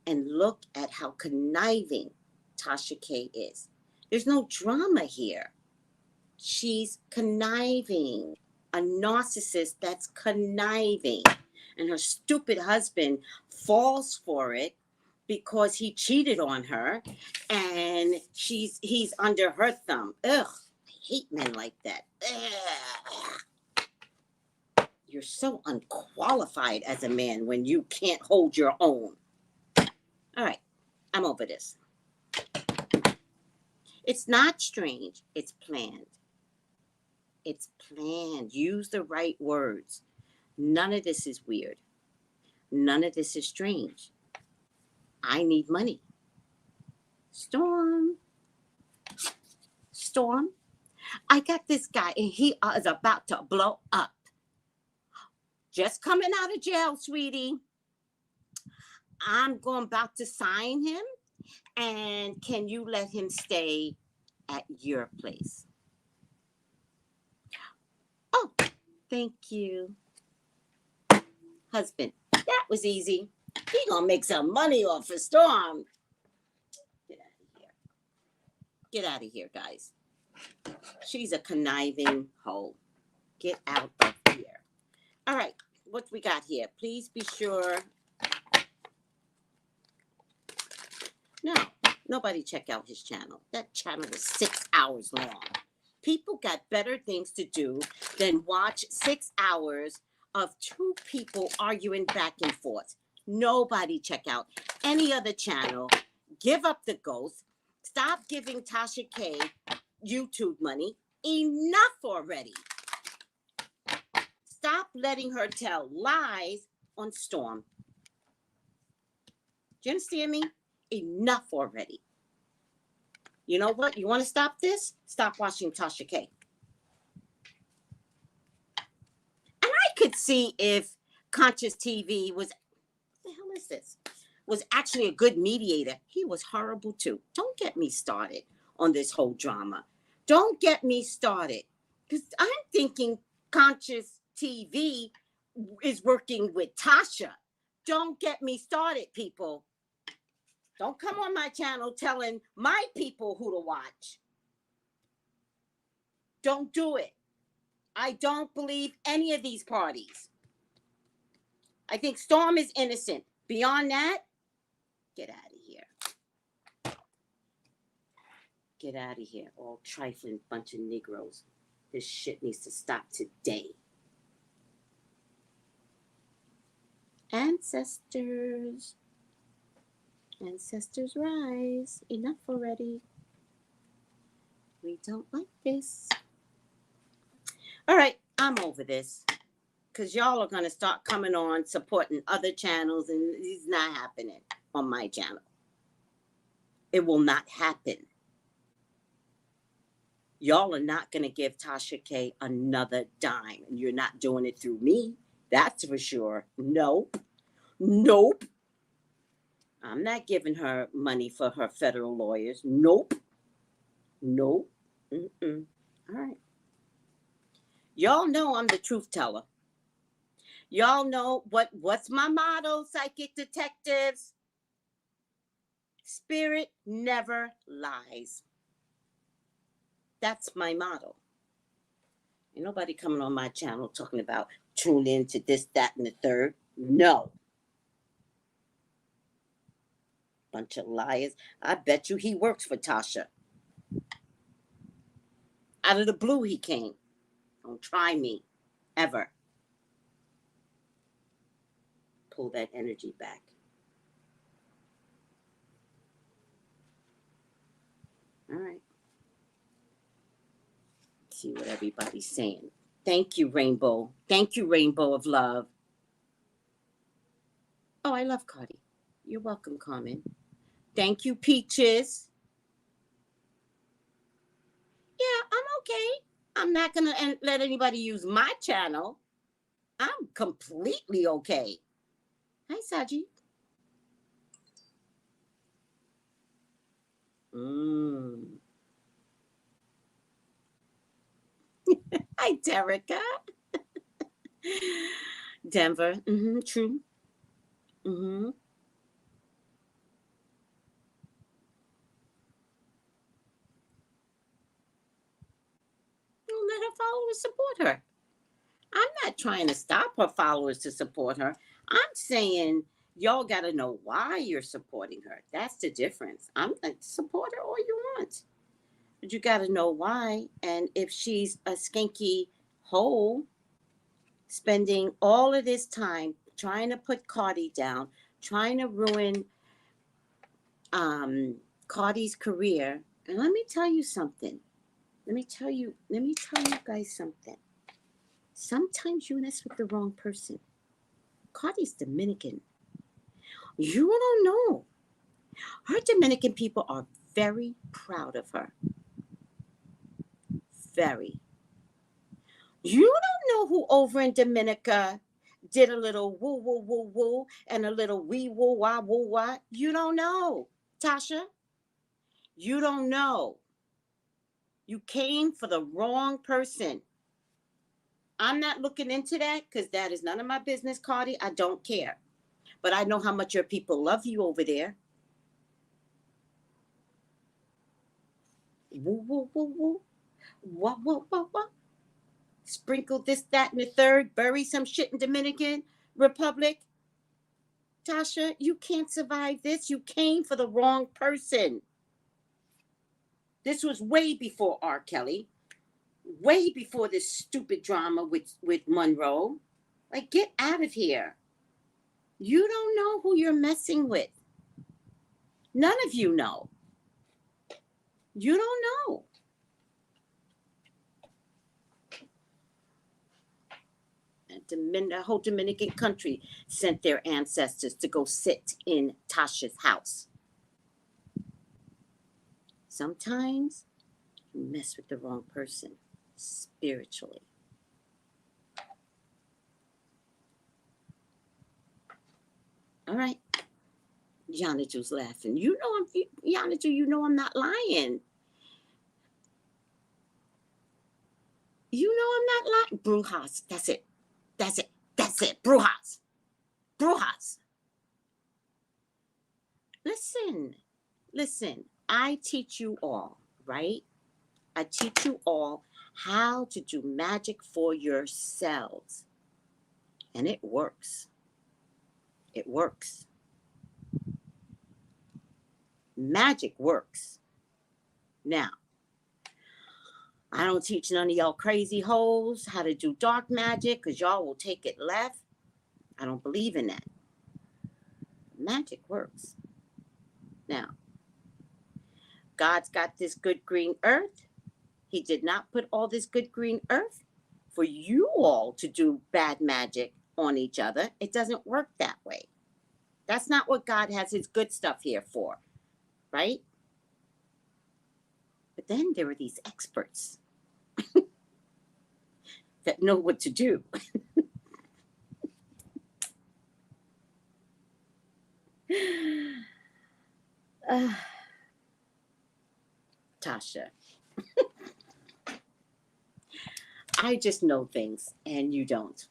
and look at how conniving Tasha K is. There's no drama here. She's conniving. A narcissist that's conniving. And her stupid husband falls for it because he cheated on her. And he's under her thumb. Ugh, I hate men like that. Ugh. You're so unqualified as a man when you can't hold your own. All right, I'm over this. It's not strange. It's planned. It's planned. Use the right words. None of this is weird. None of this is strange. I need money. Storm. I got this guy and he is about to blow up. Just coming out of jail, sweetie. I'm about to sign him. And can you let him stay at your place? Oh, thank you. Husband, that was easy. He gonna make some money off of Storm. Get out of here. Get out of here, guys. She's a conniving hoe. Get out of here. All right, what we got here? Please be sure. No, nobody check out his channel. That channel is 6 hours long. People got better things to do than watch 6 hours of 2 people arguing back and forth. Nobody check out any other channel. Give up the ghost. Stop giving Tasha K YouTube money. Enough already. Stop letting her tell lies on Storm. Do you understand me? Enough already. You know what? You want to stop this? Stop watching Tasha K. And I could see if Conscious TV was, what the hell is this? Was actually a good mediator. He was horrible too. Don't get me started on this whole drama. Don't get me started. Because I'm thinking Conscious TV is working with Tasha. Don't get me started, people. Don't come on my channel telling my people who to watch. Don't do it. I don't believe any of these parties. I think Storm is innocent. Beyond that, get out of here. Get out of here, all trifling bunch of Negroes. This shit needs to stop today. Ancestors. Ancestors rise. Enough already. We don't like this. All right, I'm over this. Because y'all are going to start coming on, supporting other channels, and it's not happening on my channel. It will not happen. Y'all are not going to give Tasha K another dime, and you're not doing it through me. That's for sure. Nope. Nope. I'm not giving her money for her federal lawyers. Nope. Nope. Mm-mm. All right. Y'all know I'm the truth teller. Y'all know what's my motto, psychic detectives? Spirit never lies. That's my motto. Ain't nobody coming on my channel talking about tune in to this, that, and the third. No. Bunch of liars. I bet you he works for Tasha. Out of the blue he came. Don't try me. Ever. Pull that energy back. All right. See what everybody's saying. Thank you, Rainbow. Thank you, Rainbow of Love. Oh, I love Cardi. You're welcome, Carmen. Thank you, Peaches. Yeah, I'm okay. I'm not going to let anybody use my channel. I'm completely okay. Hi, Saji. Hi, Terica. Denver. True. Don't let her followers support her. I'm not trying to stop her followers to support her. I'm saying y'all got to know why you're supporting her. That's the difference. I'm like, support her all you want. But you got to know why. And if she's a skanky hoe, spending all of this time trying to put Cardi down, trying to ruin Cardi's career. And let me tell you something. Let me tell you guys something. Sometimes you mess with the wrong person. Cardi's Dominican. You don't know. Her Dominican people are very proud of her. Very. You don't know who over in Dominica did a little woo, woo, woo, woo, and a little wee, woo, wah, woo, wah. You don't know, Tasha. You don't know. You came for the wrong person. I'm not looking into that because that is none of my business, Cardi. I don't care. But I know how much your people love you over there. Woo, woo, woo, woo. Wah, wah, wah, wah. Sprinkle this, that, and the third. Bury some shit in Dominican Republic. Tasha, you can't survive this. You came for the wrong person. This was way before R. Kelly. Way before this stupid drama with Monroe. Like, get out of here. You don't know who you're messing with. None of you know. You don't know. The whole Dominican country sent their ancestors to go sit in Tasha's house. Sometimes you mess with the wrong person spiritually. All right. Yanaju's laughing. Yanaju, you know I'm not lying. You know I'm not lying. Brujas. That's it. Brujas. listen, I teach you all, right? I teach you all how to do magic for yourselves. And it works. It works. Magic works. Now, I don't teach none of y'all crazy hoes how to do dark magic because y'all will take it left. I don't believe in that. Magic works. Now, God's got this good green earth. He did not put all this good green earth for you all to do bad magic on each other. It doesn't work that way. That's not what God has his good stuff here for, right? But then there are these experts that know what to do. Tasha, I just know things and you don't.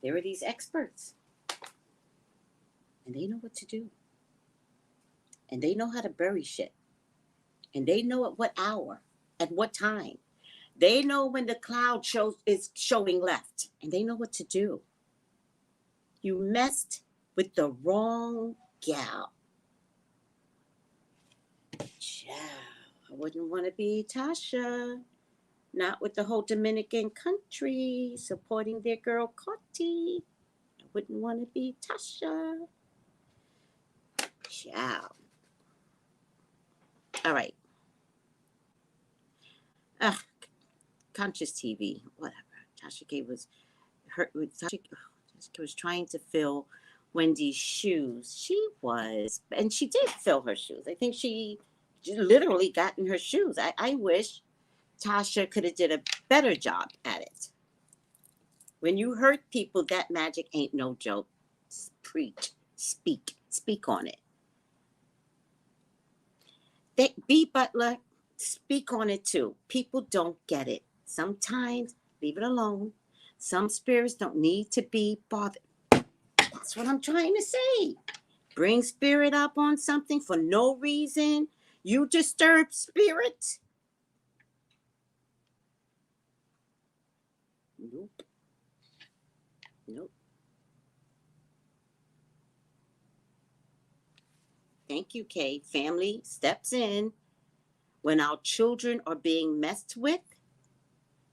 There are these experts and they know what to do. And they know how to bury shit. And they know at what hour, at what time. They know when the cloud is showing left. And they know what to do. You messed with the wrong gal. Child, I wouldn't want to be Tasha. Not with the whole Dominican country supporting their girl Carti. I wouldn't want to be Tasha. Child. All right. Conscious TV, whatever. Tasha K was trying to fill Wendy's shoes. She was, and she did fill her shoes. I think she literally got in her shoes. I wish Tasha could have did a better job at it. When you hurt people, that magic ain't no joke. Preach, speak on it. B. Butler, speak on it too. People don't get it. Sometimes, leave it alone. Some spirits don't need to be bothered. That's what I'm trying to say. Bring spirit up on something for no reason. You disturb spirit. Nope. Thank you, Kay. Family steps in when our children are being messed with.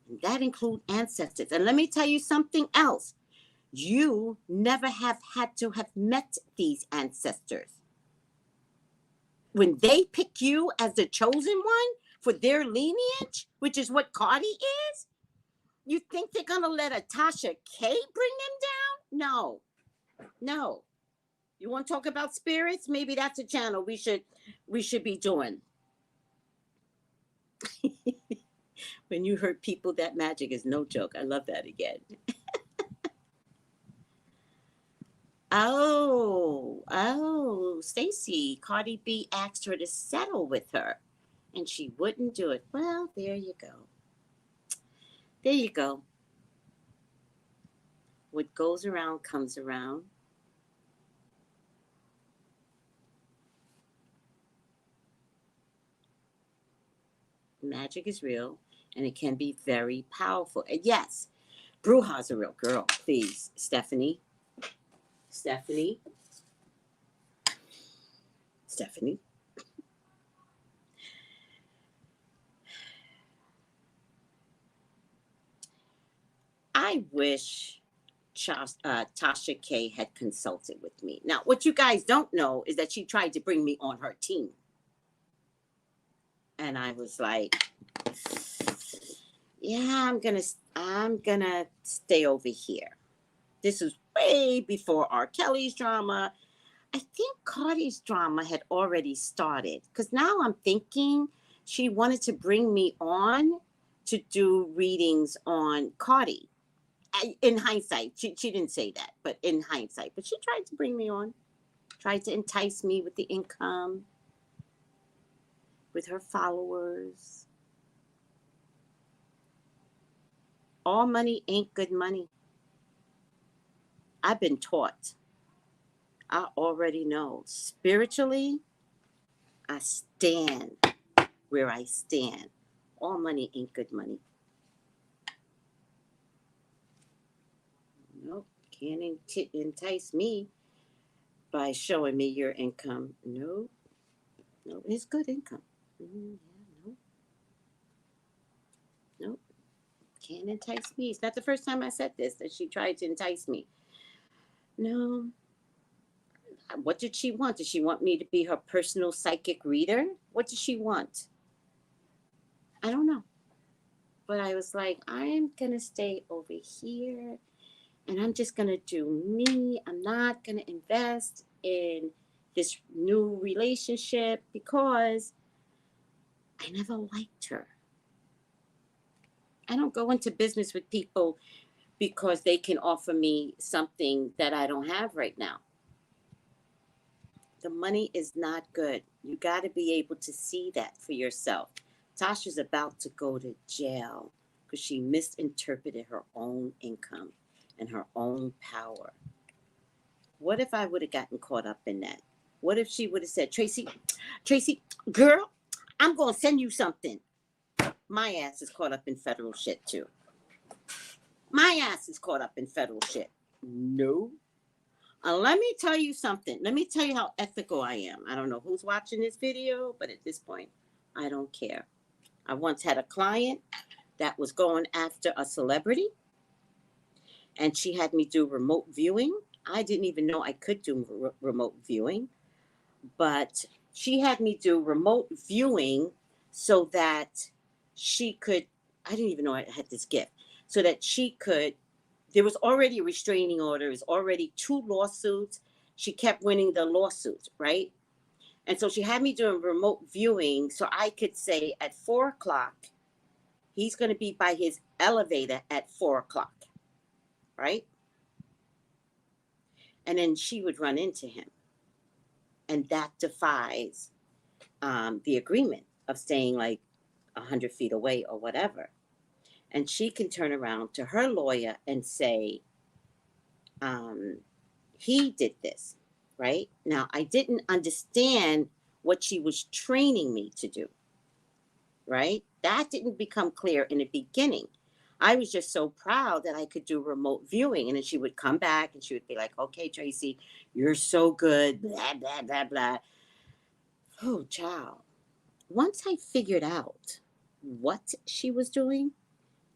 And that includes ancestors. And let me tell you something else. You never have had to have met these ancestors. When they pick you as the chosen one for their lineage, which is what Cardi is, you think they're going to let a Tasha K bring them down? No. You want to talk about spirits? Maybe that's a channel we should be doing. When you hurt people, that magic is no joke. I love that again. Oh, Stacy, Cardi B asked her to settle with her, and she wouldn't do it. Well, there you go. What goes around comes around. Magic is real, and it can be very powerful. And yes, Bruja's a real girl. Please, Stephanie. I wish Tasha K had consulted with me. Now, what you guys don't know is that she tried to bring me on her team. And I was like, yeah, I'm gonna stay over here. This is way before R. Kelly's drama. I think Cardi's drama had already started, because now I'm thinking she wanted to bring me on to do readings on Cardi. In hindsight, she didn't say that, but in hindsight. But she tried to bring me on, tried to entice me with the income, with her followers. All money ain't good money. I've been taught. I already know. Spiritually, I stand where I stand. All money ain't good money. Nope. Can't entice me by showing me your income. No. No, it's good income. Yeah, no. Nope. Can't entice me. It's not the first time I said this, that she tried to entice me. No. What did she want? Did she want me to be her personal psychic reader? What did she want? I don't know. But I was like, I'm going to stay over here and I'm just going to do me. I'm not going to invest in this new relationship because I never liked her. I don't go into business with people because they can offer me something that I don't have right now. The money is not good. You got to be able to see that for yourself. Tasha's about to go to jail because she misinterpreted her own income and her own power. What if I would have gotten caught up in that? What if she would have said, Tracy, girl, I'm going to send you something. My ass is caught up in federal shit too. My ass is caught up in federal shit. No. Let me tell you something. Let me tell you how ethical I am. I don't know who's watching this video, but at this point, I don't care. I once had a client that was going after a celebrity, and she had me do remote viewing. I didn't even know I could do remote viewing, but she had me do remote viewing so that she could, I didn't even know I had this gift, so that she could, there was already a restraining order, there was already 2 lawsuits. She kept winning the lawsuits, right? And so she had me doing remote viewing so I could say at 4 o'clock, he's going to be by his elevator at 4 o'clock, right? And then she would run into him. And that defies the agreement of staying like 100 feet away or whatever. And she can turn around to her lawyer and say, he did this, right? Now, I didn't understand what she was training me to do, right? That didn't become clear in the beginning. I was just so proud that I could do remote viewing. And then she would come back and she would be like, okay, Tracy, you're so good, blah, blah, blah, blah. Oh, child. Once I figured out what she was doing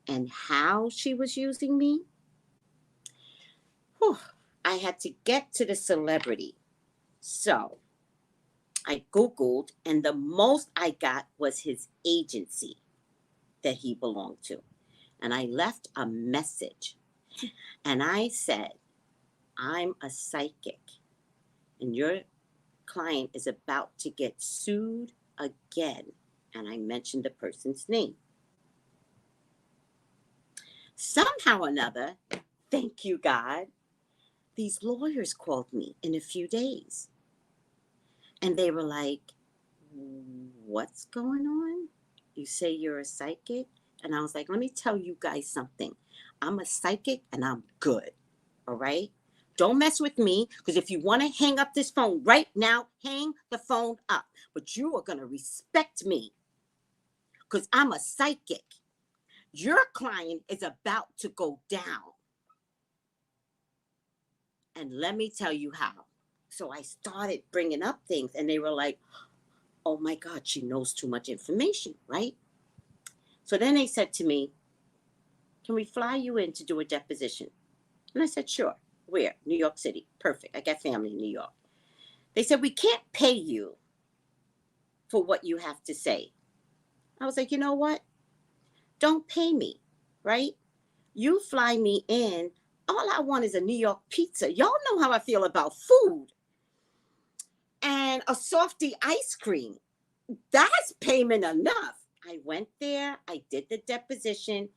and how she was using me, I had to get to the celebrity. So I Googled, and the most I got was his agency that he belonged to. And I left a message. And I said, I'm a psychic, and your client is about to get sued again. And I mentioned the person's name. Somehow or another, thank you, God, these lawyers called me in a few days. And they were like, what's going on? You say you're a psychic? And I was like, let me tell you guys something. I'm a psychic and I'm good. All right? Don't mess with me, because if you want to hang up this phone right now, hang the phone up. But you are going to respect me because I'm a psychic. Your client is about to go down. And let me tell you how. So I started bringing up things, and they were like, oh my God, she knows too much information, right? So then they said to me, can we fly you in to do a deposition? And I said, sure. Where? New York City. Perfect. I got family in New York. They said, we can't pay you for what you have to say. I was like, you know what? Don't pay me, right? You fly me in. All I want is a New York pizza. Y'all know how I feel about food. And a softy ice cream. That's payment enough. I went there. I did the deposition.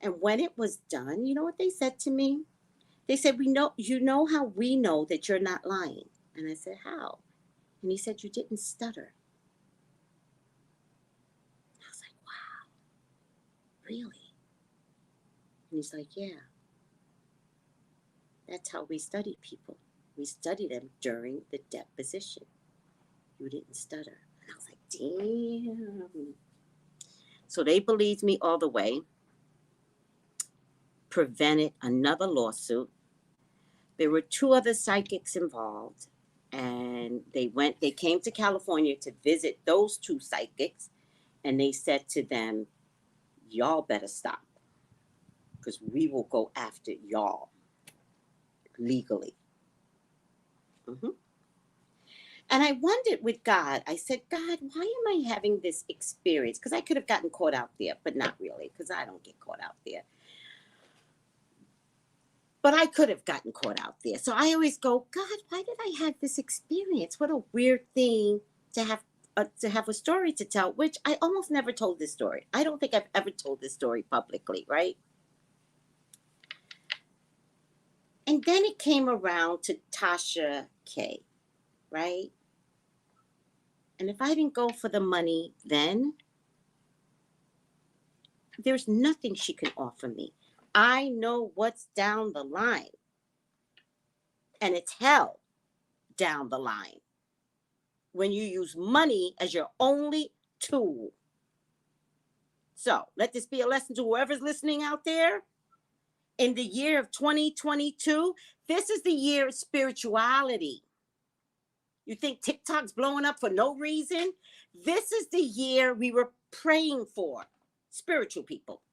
And when it was done, you know what they said to me? They said, you know how we know that you're not lying? And I said, how? And he said, you didn't stutter. I was like, wow, really? And he's like, yeah. That's how we study people. We study them during the deposition. You didn't stutter. And I was like, damn. So they believed me all the way, prevented another lawsuit. There were 2 other psychics involved, and they came to California to visit those 2 psychics, and they said to them, y'all better stop, because we will go after y'all legally. And I wondered with God, I said, God, why am I having this experience? Because I could have gotten caught out there, but not really, because I don't get caught out there. But I could have gotten caught out there. So I always go, God, why did I have this experience? What a weird thing to have a story to tell, which I almost never told this story. I don't think I've ever told this story publicly, right? And then it came around to Tasha K, right? And if I didn't go for the money then, there's nothing she can offer me. I know what's down the line. And it's hell down the line when you use money as your only tool. So let this be a lesson to whoever's listening out there. In the year of 2022, this is the year of spirituality. You think TikTok's blowing up for no reason? This is the year we were praying for spiritual people.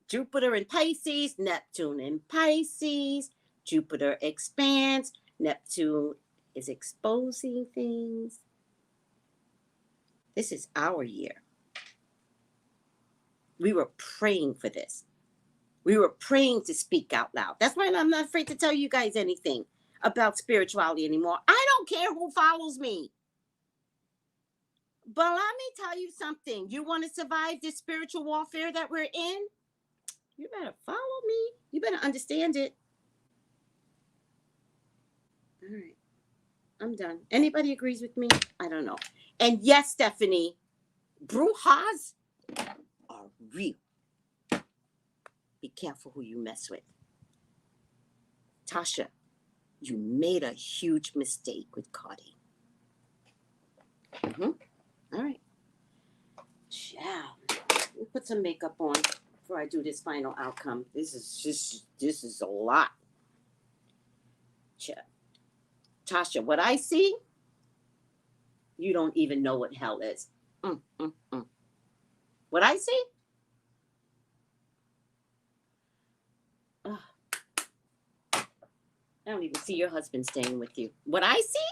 Jupiter in Pisces, Neptune in Pisces, Jupiter expands, Neptune is exposing things. This is our year. We were praying for this. We were praying to speak out loud. That's why I'm not afraid to tell you guys anything about spirituality anymore. I don't care who follows me. But let me tell you something. You want to survive this spiritual warfare that we're in? You better follow me. You better understand it. All right. I'm done. Anybody agrees with me? I don't know. And yes, Stephanie, brujas are real. Be careful who you mess with. Tasha, you made a huge mistake with Cardi. All right. Ciao. Let me put some makeup on before I do this final outcome. This is a lot. Ciao. Tasha, what I see, you don't even know what hell is. What I see? I don't even see your husband staying with you. What I see?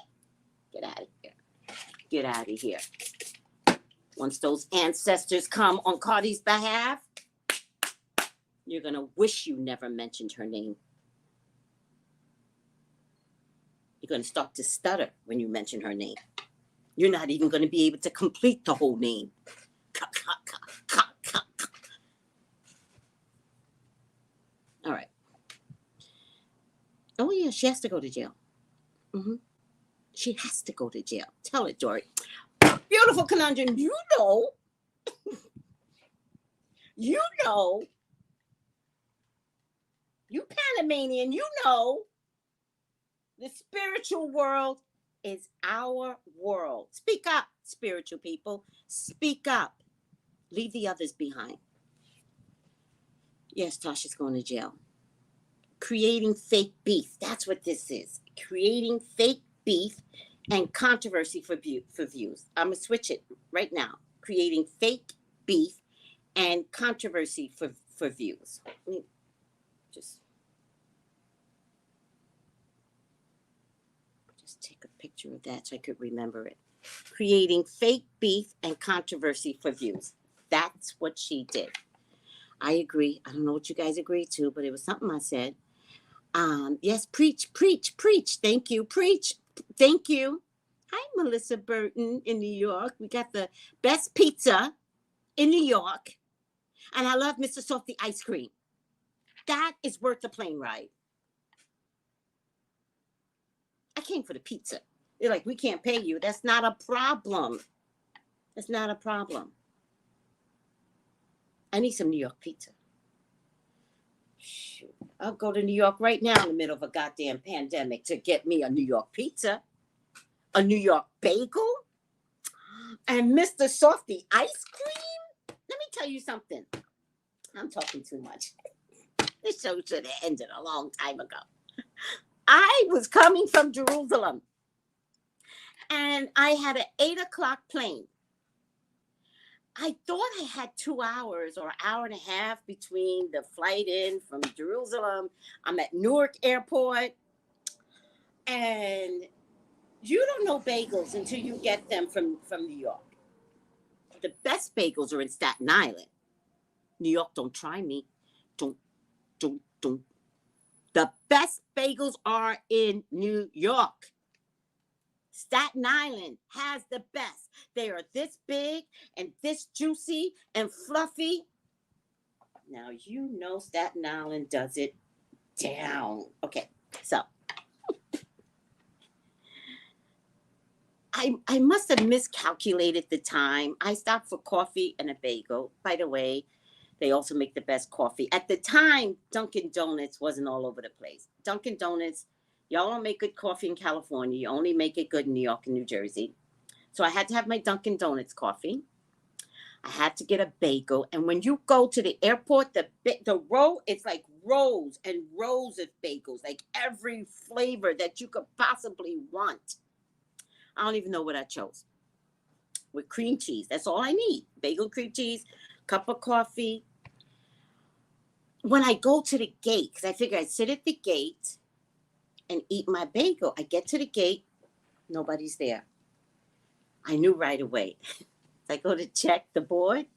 Get out of here. Get out of here. Once those ancestors come on Cardi's behalf, you're going to wish you never mentioned her name. You're going to start to stutter when you mention her name. You're not even going to be able to complete the whole name. All right. Oh, yeah, she has to go to jail. She has to go to jail. Tell it, Dory. Beautiful conundrum. You know. You know. You Panamanian, you know. The spiritual world is our world. Speak up, spiritual people. Speak up. Leave the others behind. Yes, Tasha's going to jail. Creating fake beef. That's what this is. Creating fake beef and controversy for views. I'm going to switch it right now. Creating fake beef and controversy for views. Let me just take a picture of that so I could remember it. Creating fake beef and controversy for views. That's what she did. I agree. I don't know what you guys agree to, but it was something I said. Yes, preach. Thank you. Preach. Thank you. Hi, Melissa Burton in New York. We got the best pizza in New York. And I love Mr. Softy ice cream. That is worth the plane ride. I came for the pizza. They're like, we can't pay you. That's not a problem. That's not a problem. I need some New York pizza. Shoot. I'll go to New York right now in the middle of a goddamn pandemic to get me a New York pizza, a New York bagel, and Mr. Softy ice cream. Let me tell you something. I'm talking too much. This show should have ended a long time ago. I was coming from Jerusalem, and I had an 8 o'clock plane. I thought I had 2 hours or an hour and a half between the flight in from Jerusalem. I'm at Newark Airport, and you don't know bagels until you get them from New York. The best bagels are in Staten Island. New York, don't try me. Don't. The best bagels are in New York. Staten Island has the best. They are this big and this juicy and fluffy. Now, you know Staten Island does it down. Okay, so I must have miscalculated the time. I stopped for coffee and a bagel. By the way, they also make the best coffee. At the time, Dunkin' Donuts wasn't all over the place. Dunkin' Donuts, y'all don't make good coffee in California. You only make it good in New York and New Jersey. So I had to have my Dunkin' Donuts coffee. I had to get a bagel. And when you go to the airport, the row, it's like rows and rows of bagels, like every flavor that you could possibly want. I don't even know what I chose. With cream cheese. That's all I need. Bagel, cream cheese, cup of coffee. When I go to the gate, because I figure I'd sit at the gate and eat my bagel. I get to the gate, nobody's there. I knew right away. I go to check the board.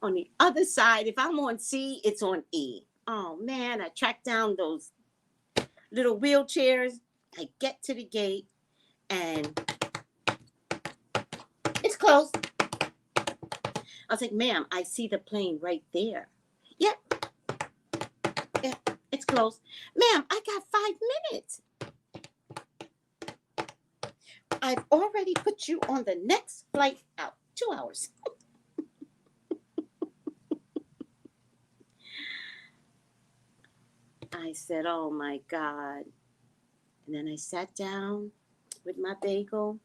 On the other side, if I'm on C, it's on E. Oh, man, I track down those little wheelchairs. I get to the gate, and it's closed. I was like, ma'am, I see the plane right there. Yep. Yeah, it's closed. Ma'am, I got 5 minutes. I've already put you on the next flight out. 2 hours. I said, oh my God. And then I sat down with my bagel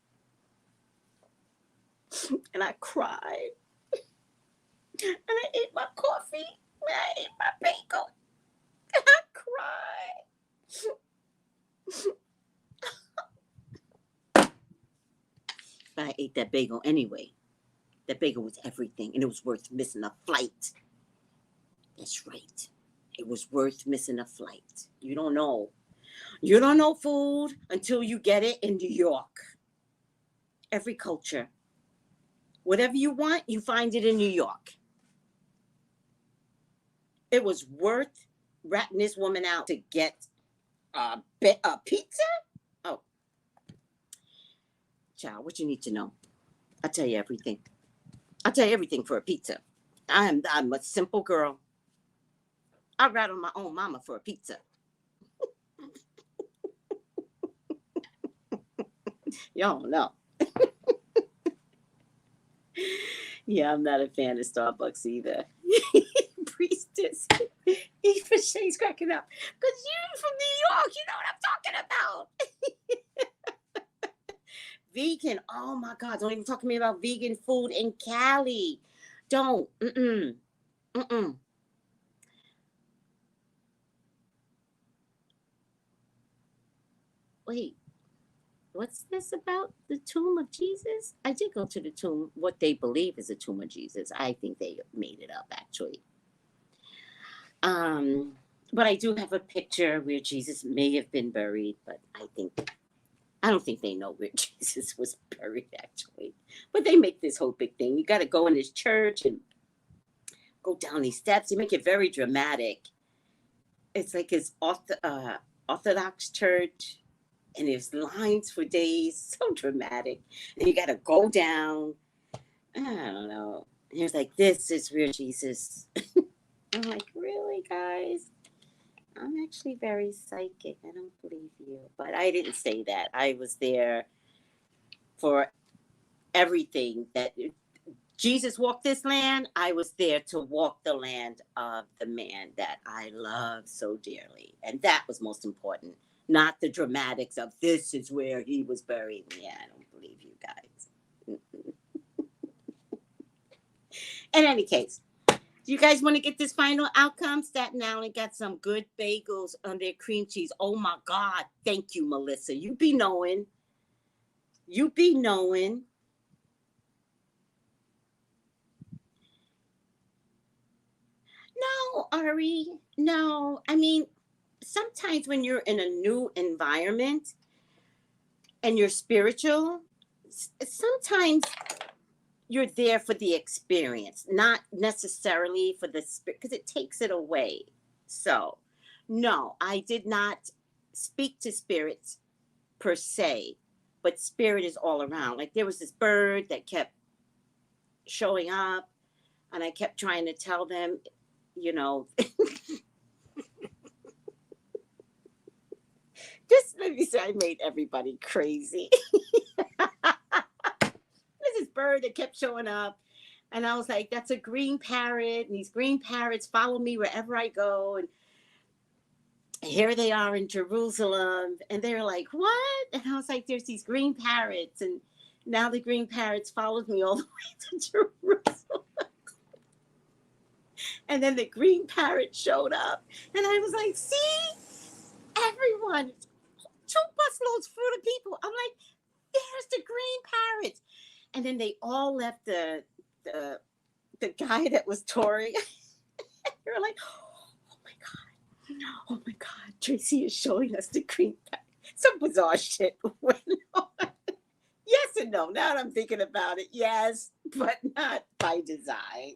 and I cried. And I ate my coffee and I ate my bagel. And I cried. But I ate that bagel anyway. That bagel was everything, and it was worth missing a flight. That's right. It was worth missing a flight. You don't know. You don't know food until you get it in New York. Every culture. Whatever you want, you find it in New York. It was worth ratting this woman out to get a pizza? Oh. Child, what you need to know? I'll tell you everything. I'll tell you everything for a pizza. I'm a simple girl. I'd rattle my own mama for a pizza. Y'all don't know. Yeah, I'm not a fan of Starbucks either. Priestess. She's cracking up. Because you're from New York. You know what I'm talking about. Vegan. Oh, my God. Don't even talk to me about vegan food in Cali. Don't. Wait. What's this about the tomb of Jesus? I did go to the tomb, what they believe is a tomb of Jesus. I think they made it up, actually. But I do have a picture where Jesus may have been buried, but I don't think they know where Jesus was buried, actually. But they make this whole big thing. You got to go in this church and go down these steps. They make it very dramatic. It's like his Orthodox church. And there's lines for days, so dramatic. And you got to go down. I don't know. And he was like, this is where Jesus. I'm like, really, guys? I'm actually very psychic. I don't believe you. But I didn't say that. I was there for everything that Jesus walked this land. I was there to walk the land of the man that I love so dearly. And that was most important, not the dramatics of this is where he was buried. Yeah, I don't believe you guys. In any case, do you guys want to get this final outcome? Staten Island got some good bagels on their cream cheese. Oh my God. Thank you, Melissa. You be knowing. You be knowing. No, Ari. No. I mean, sometimes when you're in a new environment and you're spiritual, sometimes you're there for the experience, not necessarily for the spirit, because it takes it away. So, no, I did not speak to spirits per se, but spirit is all around. Like there was this bird that kept showing up, and I kept trying to tell them, you know, just let me say, I made everybody crazy. There's this bird that kept showing up, and I was like, that's a green parrot, and these green parrots follow me wherever I go, and here they are in Jerusalem, and they're like, what? And I was like, there's these green parrots, and now the green parrots followed me all the way to Jerusalem. And then the green parrot showed up, and I was like, see, everyone, 2 busloads full of people. I'm like, there's the green parrots. And then they all left the guy that was touring. They were like, oh my God, Tracey is showing us the green parrot. Some bizarre shit went on. Yes and no. Now that I'm thinking about it, yes, but not by design.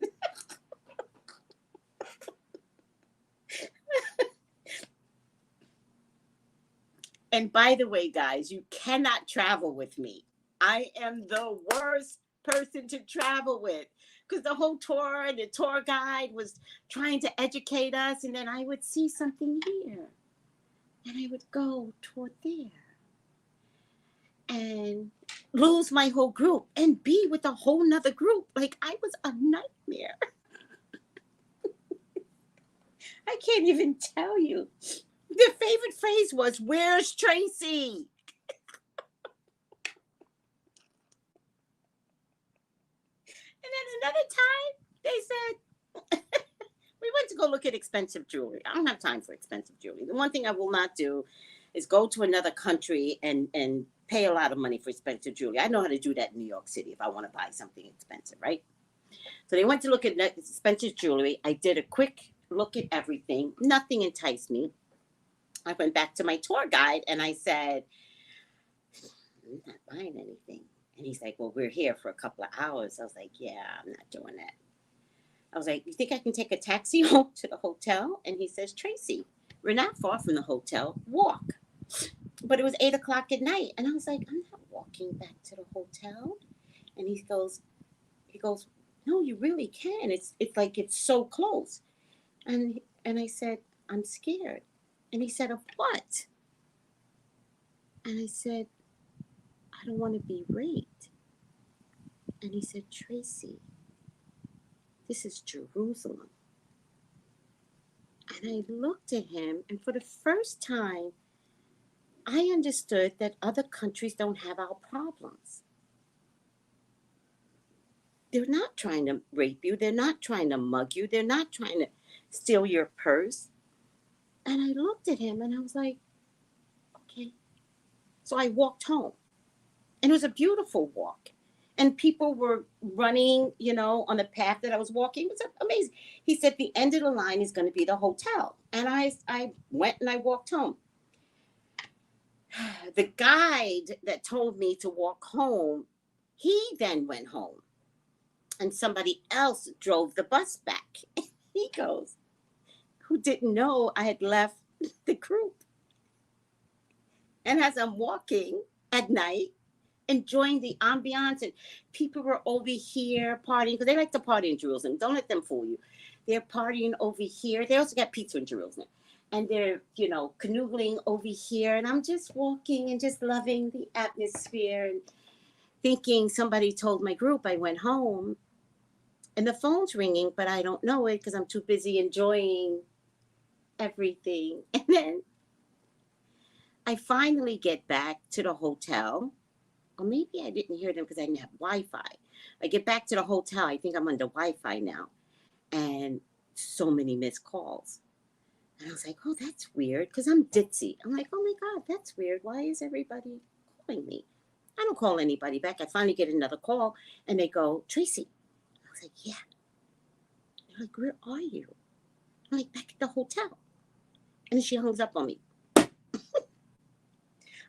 And by the way, guys, you cannot travel with me. I am the worst person to travel with because the whole tour, the tour guide was trying to educate us. And then I would see something here and I would go toward there and lose my whole group and be with a whole nother group. Like I was a nightmare. I can't even tell you. Their favorite phrase was, where's Tracey? And then another time, they said, we went to go look at expensive jewelry. I don't have time for expensive jewelry. The one thing I will not do is go to another country and pay a lot of money for expensive jewelry. I know how to do that in New York City if I want to buy something expensive, right? So they went to look at expensive jewelry. I did a quick look at everything. Nothing enticed me. I went back to my tour guide and I said, I'm not buying anything. And he's like, well, we're here for a couple of hours. I was like, yeah, I'm not doing that. I was like, you think I can take a taxi home to the hotel? And he says, Tracey, we're not far from the hotel. Walk. But it was 8 o'clock at night. And I was like, I'm not walking back to the hotel. And he goes, no, you really can. It's like it's so close. And I said, I'm scared. And he said, of what? And I said, I don't want to be raped. And he said, Tracey, this is Jerusalem. And I looked at him, and for the first time, I understood that other countries don't have our problems. They're not trying to rape you. They're not trying to mug you. They're not trying to steal your purse. And I looked at him and I was like, okay. So I walked home. And it was a beautiful walk. And people were running, on the path that I was walking. It was amazing. He said, the end of the line is going to be the hotel. And I went and I walked home. The guide that told me to walk home, he then went home. And somebody else drove the bus back. He goes, who didn't know I had left the group. And as I'm walking at night, enjoying the ambiance, and people were over here partying, because they like to party in Jerusalem. Don't let them fool you. They're partying over here. They also got pizza in Jerusalem. And they're, canoodling over here. And I'm just walking and just loving the atmosphere and thinking somebody told my group I went home. And the phone's ringing, but I don't know it because I'm too busy enjoying everything. And then I finally get back to the hotel. Or maybe I didn't hear them because I didn't have Wi-Fi. I get back to the hotel. I think I'm under Wi-Fi now. And so many missed calls. And I was like, oh, that's weird. Because I'm ditzy. I'm like, oh, my God, that's weird. Why is everybody calling me? I don't call anybody back. I finally get another call. And they go, Tracy. I was like, yeah. They're like, where are you? I'm like, back at the hotel. And then she hangs up on me.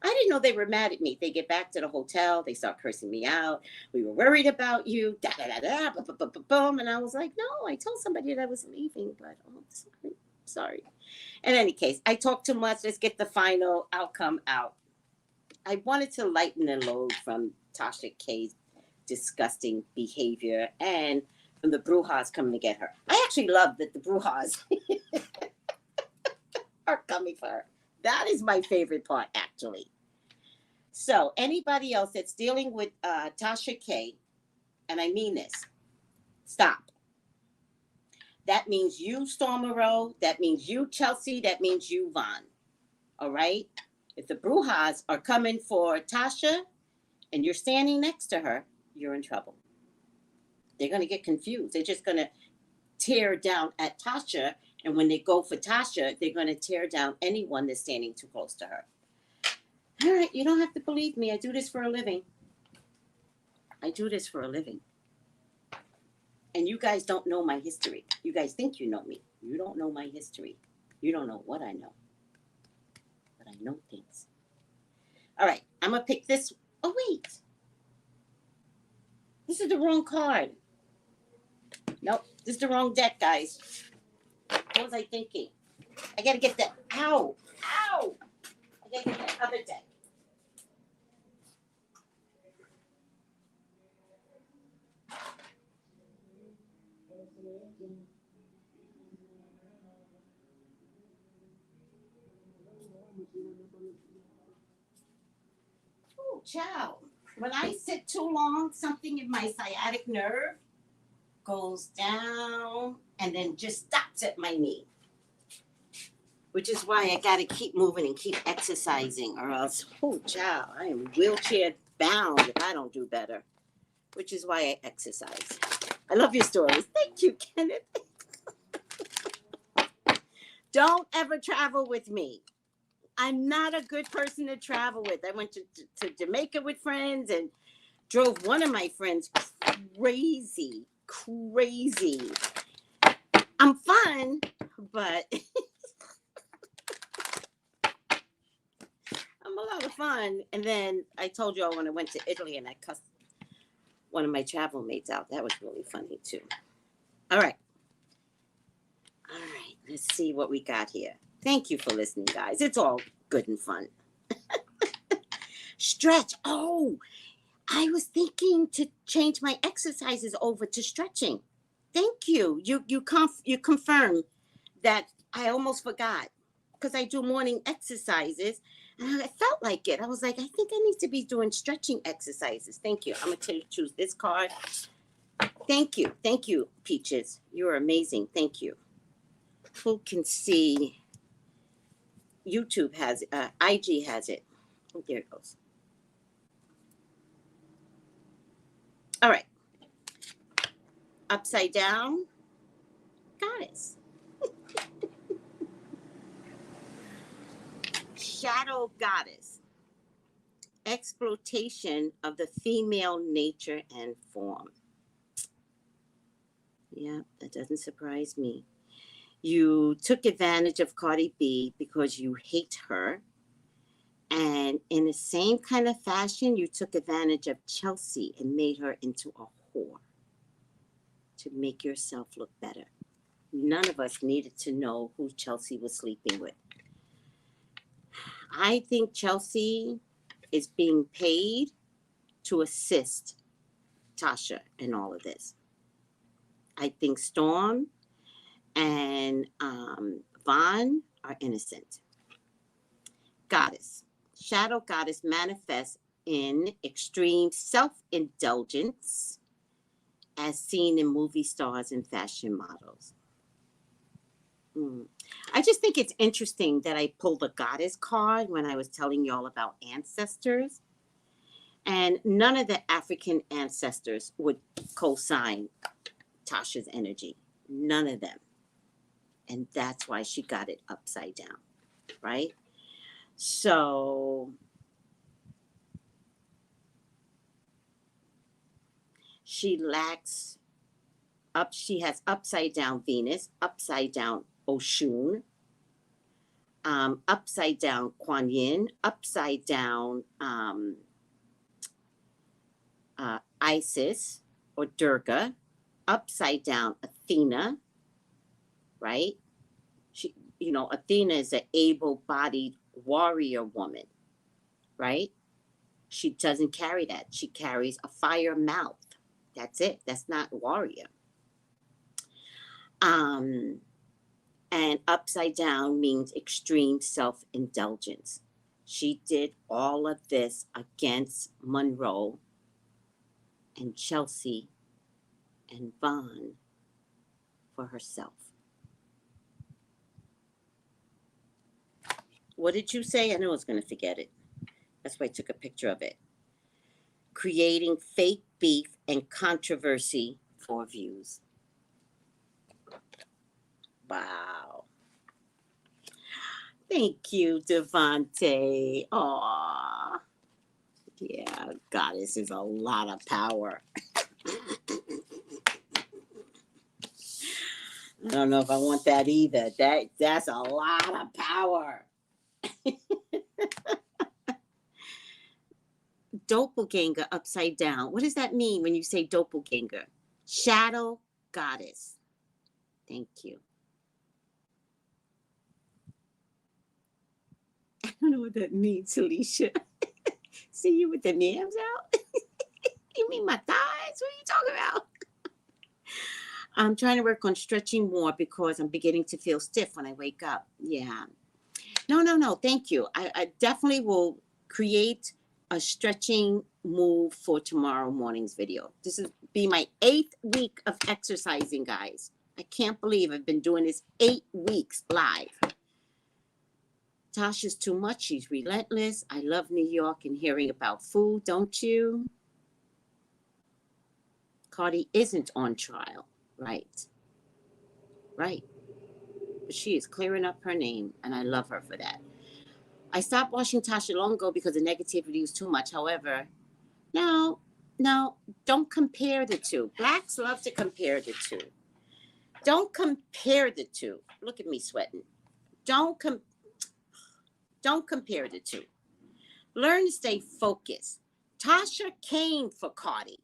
I didn't know they were mad at me. They get back to the hotel. They start cursing me out. We were worried about you. Da, da, da, da, boom, boom, boom, boom. And I was like, no, I told somebody that I was leaving, but oh, sorry. In any case, I talked too much. Let's get the final outcome out. I wanted to lighten the load from Tashak K's disgusting behavior and from the Brujas coming to get her. I actually love that the Brujas are coming for her. That is my favorite part, actually. So anybody else that's dealing with Tashak K, and I mean this, stop. That means you, StormMonroe. That means you, Chelsea. That means you, Vaughn. All right? If the Brujas are coming for Tasha and you're standing next to her, you're in trouble. They're going to get confused. They're just going to tear down at Tasha. And when they go for Tasha, they're going to tear down anyone that's standing too close to her. All right, you don't have to believe me. I do this for a living. I do this for a living. And you guys don't know my history. You guys think you know me. You don't know my history. You don't know what I know. But I know things. All right, I'm going to pick this. Oh, wait. This is the wrong card. Nope, this is the wrong deck, guys. What was I thinking? I got to get that. Ow. Ow. I got to get that other deck. Oh, child. When I sit too long, something in my sciatic nerve goes down and then just stops at my knee. Which is why I got to keep moving and keep exercising, or else, oh, child, I am wheelchair bound if I don't do better. Which is why I exercise. I love your stories. Thank you, Kenneth. Don't ever travel with me. I'm not a good person to travel with. I went to Jamaica with friends and drove one of my friends crazy. I'm fun, but I'm a lot of fun. And then I told y'all when I went to Italy and I cussed one of my travel mates out. That was really funny too. All right, let's see what we got here. Thank you for listening, guys. It's all good and fun. Stretch. Oh, I was thinking to change my exercises over to stretching. Thank you. You confirmed that. I almost forgot because I do morning exercises and I felt like it. I was like, I think I need to be doing stretching exercises. Thank you. I'm going to choose this card. Thank you. Thank you, Peaches. You're amazing. Thank you. Who can see? YouTube has it. IG has it. Oh, there it goes. All right. Upside down. Goddess. Shadow goddess. Exploitation of the female nature and form. Yeah, that doesn't surprise me. You took advantage of Cardi B because you hate her. And in the same kind of fashion, you took advantage of Chelsea and made her into a whore to make yourself look better. None of us needed to know who Chelsea was sleeping with. I think Chelsea is being paid to assist Tasha in all of this. I think Storm and Vaughn are innocent. Goddess. Shadow goddess manifests in extreme self-indulgence as seen in movie stars and fashion models. I just think it's interesting that I pulled a goddess card when I was telling y'all about ancestors. And none of the African ancestors would co-sign Tasha's energy. None of them. And that's why she got it upside down, right? So she has upside down Venus, upside down OSHUN, upside down Kuan Yin, upside down Isis or Durga, upside down Athena, right? She, Athena is an able-bodied warrior woman, right? She doesn't carry that. She carries a fire mouth. That's it. That's not warrior. And upside down means extreme self-indulgence. She did all of this against Monroe and Chelsea and Vaughn for herself. What did you say? I know I was going to forget it. That's why I took a picture of it. Creating fake beef and controversy for views. Wow. Thank you, Devante. Aw. Yeah, goddess is a lot of power. I don't know if I want that either. That's a lot of power. Doppelganger upside down. What does that mean when you say doppelganger? Shadow goddess. Thank you. I don't know what that means, Alicia. See you with the yams out? You mean my thighs? What are you talking about? I'm trying to work on stretching more because I'm beginning to feel stiff when I wake up. Yeah. No. Thank you. I definitely will create a stretching move for tomorrow morning's video. This will be my 8th week of exercising, guys. I can't believe I've been doing this 8 weeks live. Tasha's too much. She's relentless. I love New York and hearing about food, don't you? Cardi isn't on trial. Right. But she is clearing up her name, and I love her for that. I stopped watching Tasha long ago because the negativity was too much. However, no, don't compare the two. Blacks love to compare the two. Don't compare the two. Look at me sweating. Don't compare the two. Learn to stay focused. Tasha came for Cardi.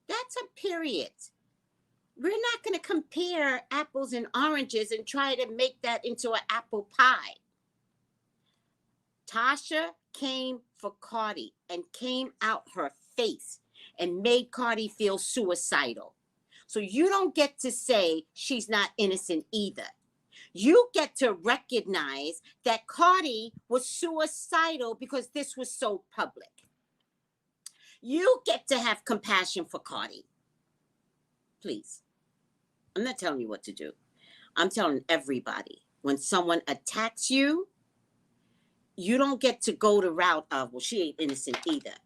That's a period. We're not going to compare apples and oranges and try to make that into an apple pie. Tasha came for Cardi and came out her face and made Cardi feel suicidal. So you don't get to say she's not innocent either. You get to recognize that Cardi was suicidal because this was so public. You get to have compassion for Cardi. Please. I'm not telling you what to do. I'm telling everybody. When someone attacks you, you don't get to go the route of, well, she ain't innocent either.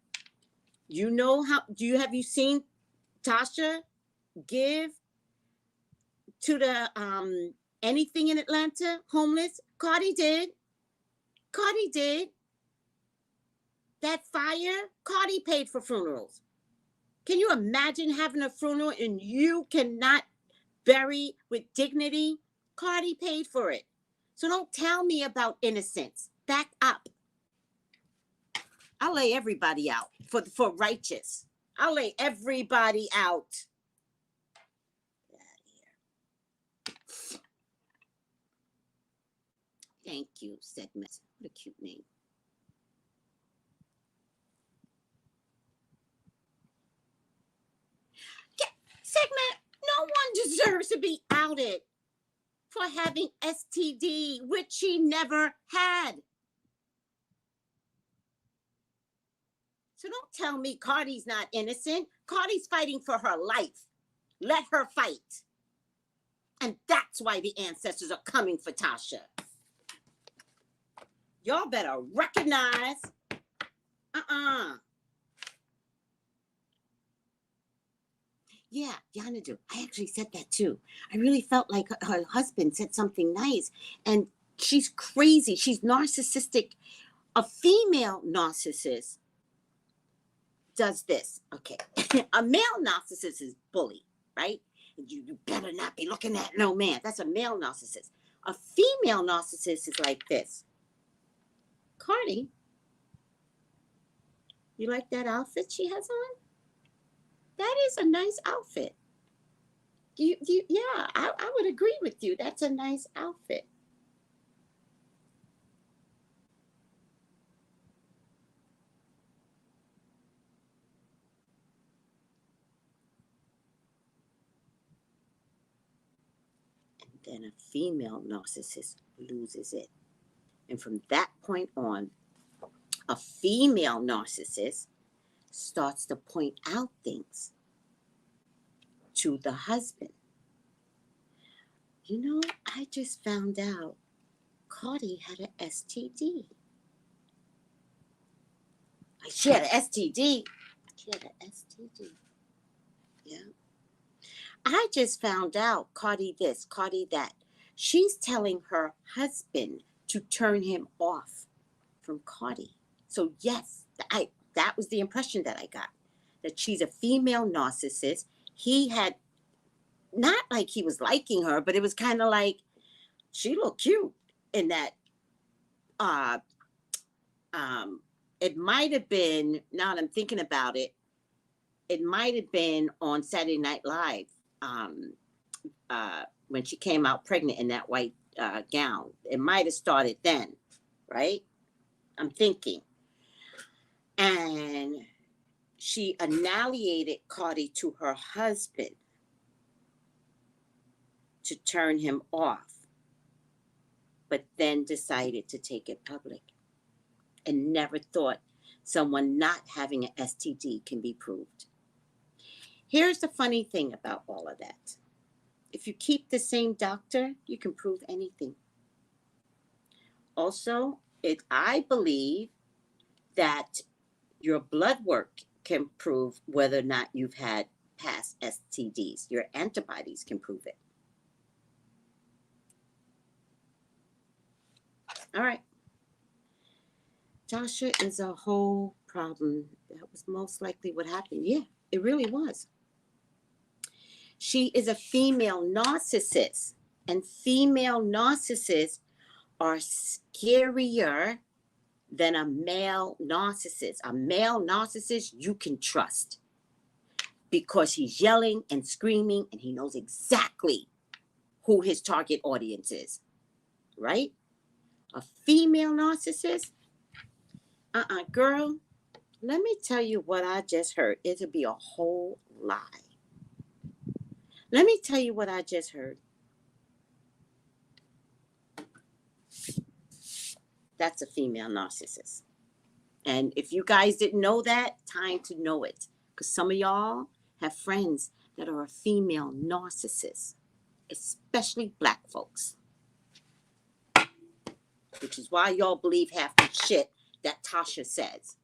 You know how, have you seen Tasha give to the anything in Atlanta, homeless? Cardi did. That fire, Cardi paid for funerals. Can you imagine having a funeral and you cannot bury with dignity? Cardi paid for it. So don't tell me about innocence. Back up. I'll lay everybody out for righteous. I'll lay everybody out. Get out of here. Thank you, Segment. What a cute name. Segment, no one deserves to be outed for having STD, which she never had. So don't tell me Cardi's not innocent. Cardi's fighting for her life. Let her fight. And that's why the ancestors are coming for Tasha. Y'all better recognize. Yeah, Yanadu, I actually said that too. I really felt like her husband said something nice. And she's crazy. She's narcissistic. A female narcissist does this. Okay. A male narcissist is bully, right? You better not be looking at no man. That's a male narcissist. A female narcissist is like this. Cardi, you like that outfit she has on? That is a nice outfit. Yeah, I would agree with you. That's a nice outfit. And then a female narcissist loses it. And from that point on, a female narcissist starts to point out things to the husband. You know, I just found out Cardi had an STD. She had an STD. She had an STD. Yeah. I just found out Cardi this, Cardi that. She's telling her husband to turn him off from Cardi. So yes, that was the impression that I got, that she's a female narcissist. He had, not like he was liking her, but it was kind of like she looked cute in that. It might have been, now that I'm thinking about it, it might have been on Saturday Night Live when she came out pregnant in that white gown. It might have started then, right? I'm thinking. And she annihilated Cardi to her husband to turn him off, but then decided to take it public and never thought someone not having an STD can be proved. Here's the funny thing about all of that. If you keep the same doctor, you can prove anything. Also, I believe that your blood work can prove whether or not you've had past STDs. Your antibodies can prove it. All right. Tasha is a whole problem. That was most likely what happened. Yeah, it really was. She is a female narcissist, and female narcissists are scarier than a male narcissist. A male narcissist you can trust because he's yelling and screaming and he knows exactly who his target audience is, right? A female narcissist, girl, let me tell you what I just heard. It'll be a whole lie. Let me tell you what I just heard. That's a female narcissist. And if you guys didn't know that, time to know it. Because some of y'all have friends that are a female narcissist, especially Black folks. Which is why y'all believe half the shit that Tasha says.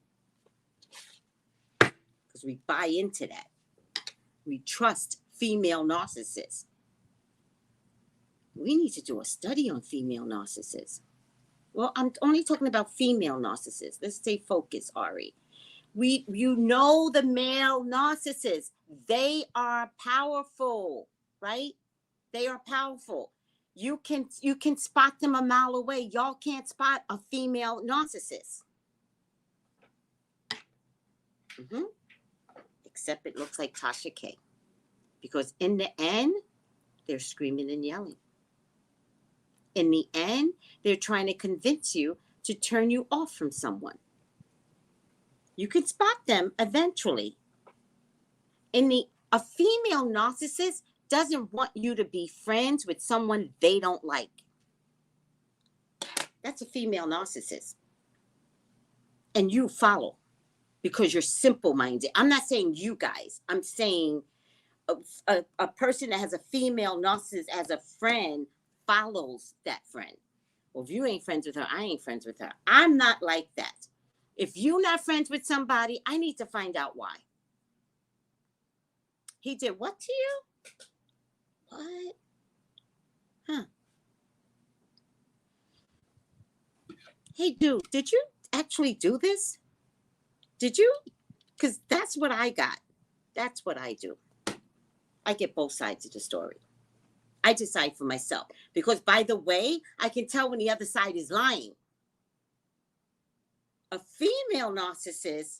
Because we buy into that. We trust female narcissists. We need to do a study on female narcissists. Well, I'm only talking about female narcissists. Let's stay focused, Ari. You know the male narcissists. They are powerful, right? They are powerful. You can spot them a mile away. Y'all can't spot a female narcissist. Except it looks like Tasha K. Because in the end, they're screaming and yelling. In the end, they're trying to convince you to turn you off from someone. You can spot them eventually. A female narcissist doesn't want you to be friends with someone they don't like. That's a female narcissist. And you follow. because you're simple-minded. I'm not saying you guys. I'm saying a person that has a female narcissist as a friend follows that friend. Well, if you ain't friends with her, I ain't friends with her. I'm not like that. If you're not friends with somebody, I need to find out why. He did what to you? What? Huh. Hey, dude, did you actually do this? Did you? Because that's what I got. That's what I do. I get both sides of the story. I decide for myself. Because, by the way, I can tell when the other side is lying. A female narcissist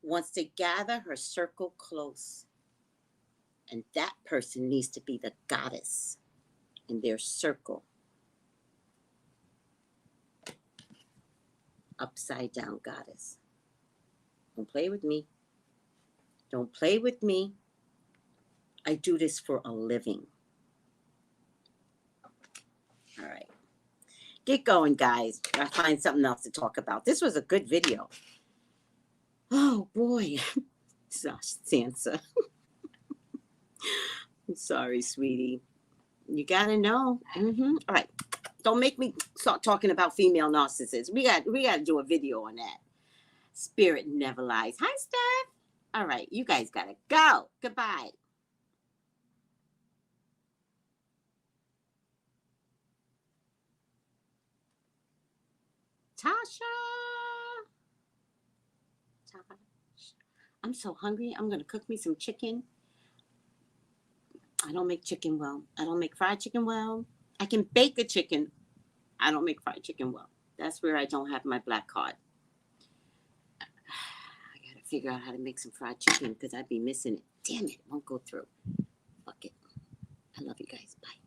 wants to gather her circle close. And that person needs to be the goddess in their circle. Upside down goddess. Don't play with me. Don't play with me. I do this for a living. All right. Get going, guys. I'll find something else to talk about. This was a good video. Oh, boy. Sansa. I'm sorry, sweetie. You got to know. All right. Don't make me start talking about female narcissists. We got to do a video on that. Spirit never lies. Hi, Steph. All right. You guys got to go. Goodbye. Tasha. I'm so hungry. I'm going to cook me some chicken. I don't make chicken well. I don't make fried chicken well. I can bake a chicken. I don't make fried chicken well. That's where I don't have my black card. I got to figure out how to make some fried chicken because I'd be missing it. Damn it. It won't go through. Fuck it. I love you guys. Bye.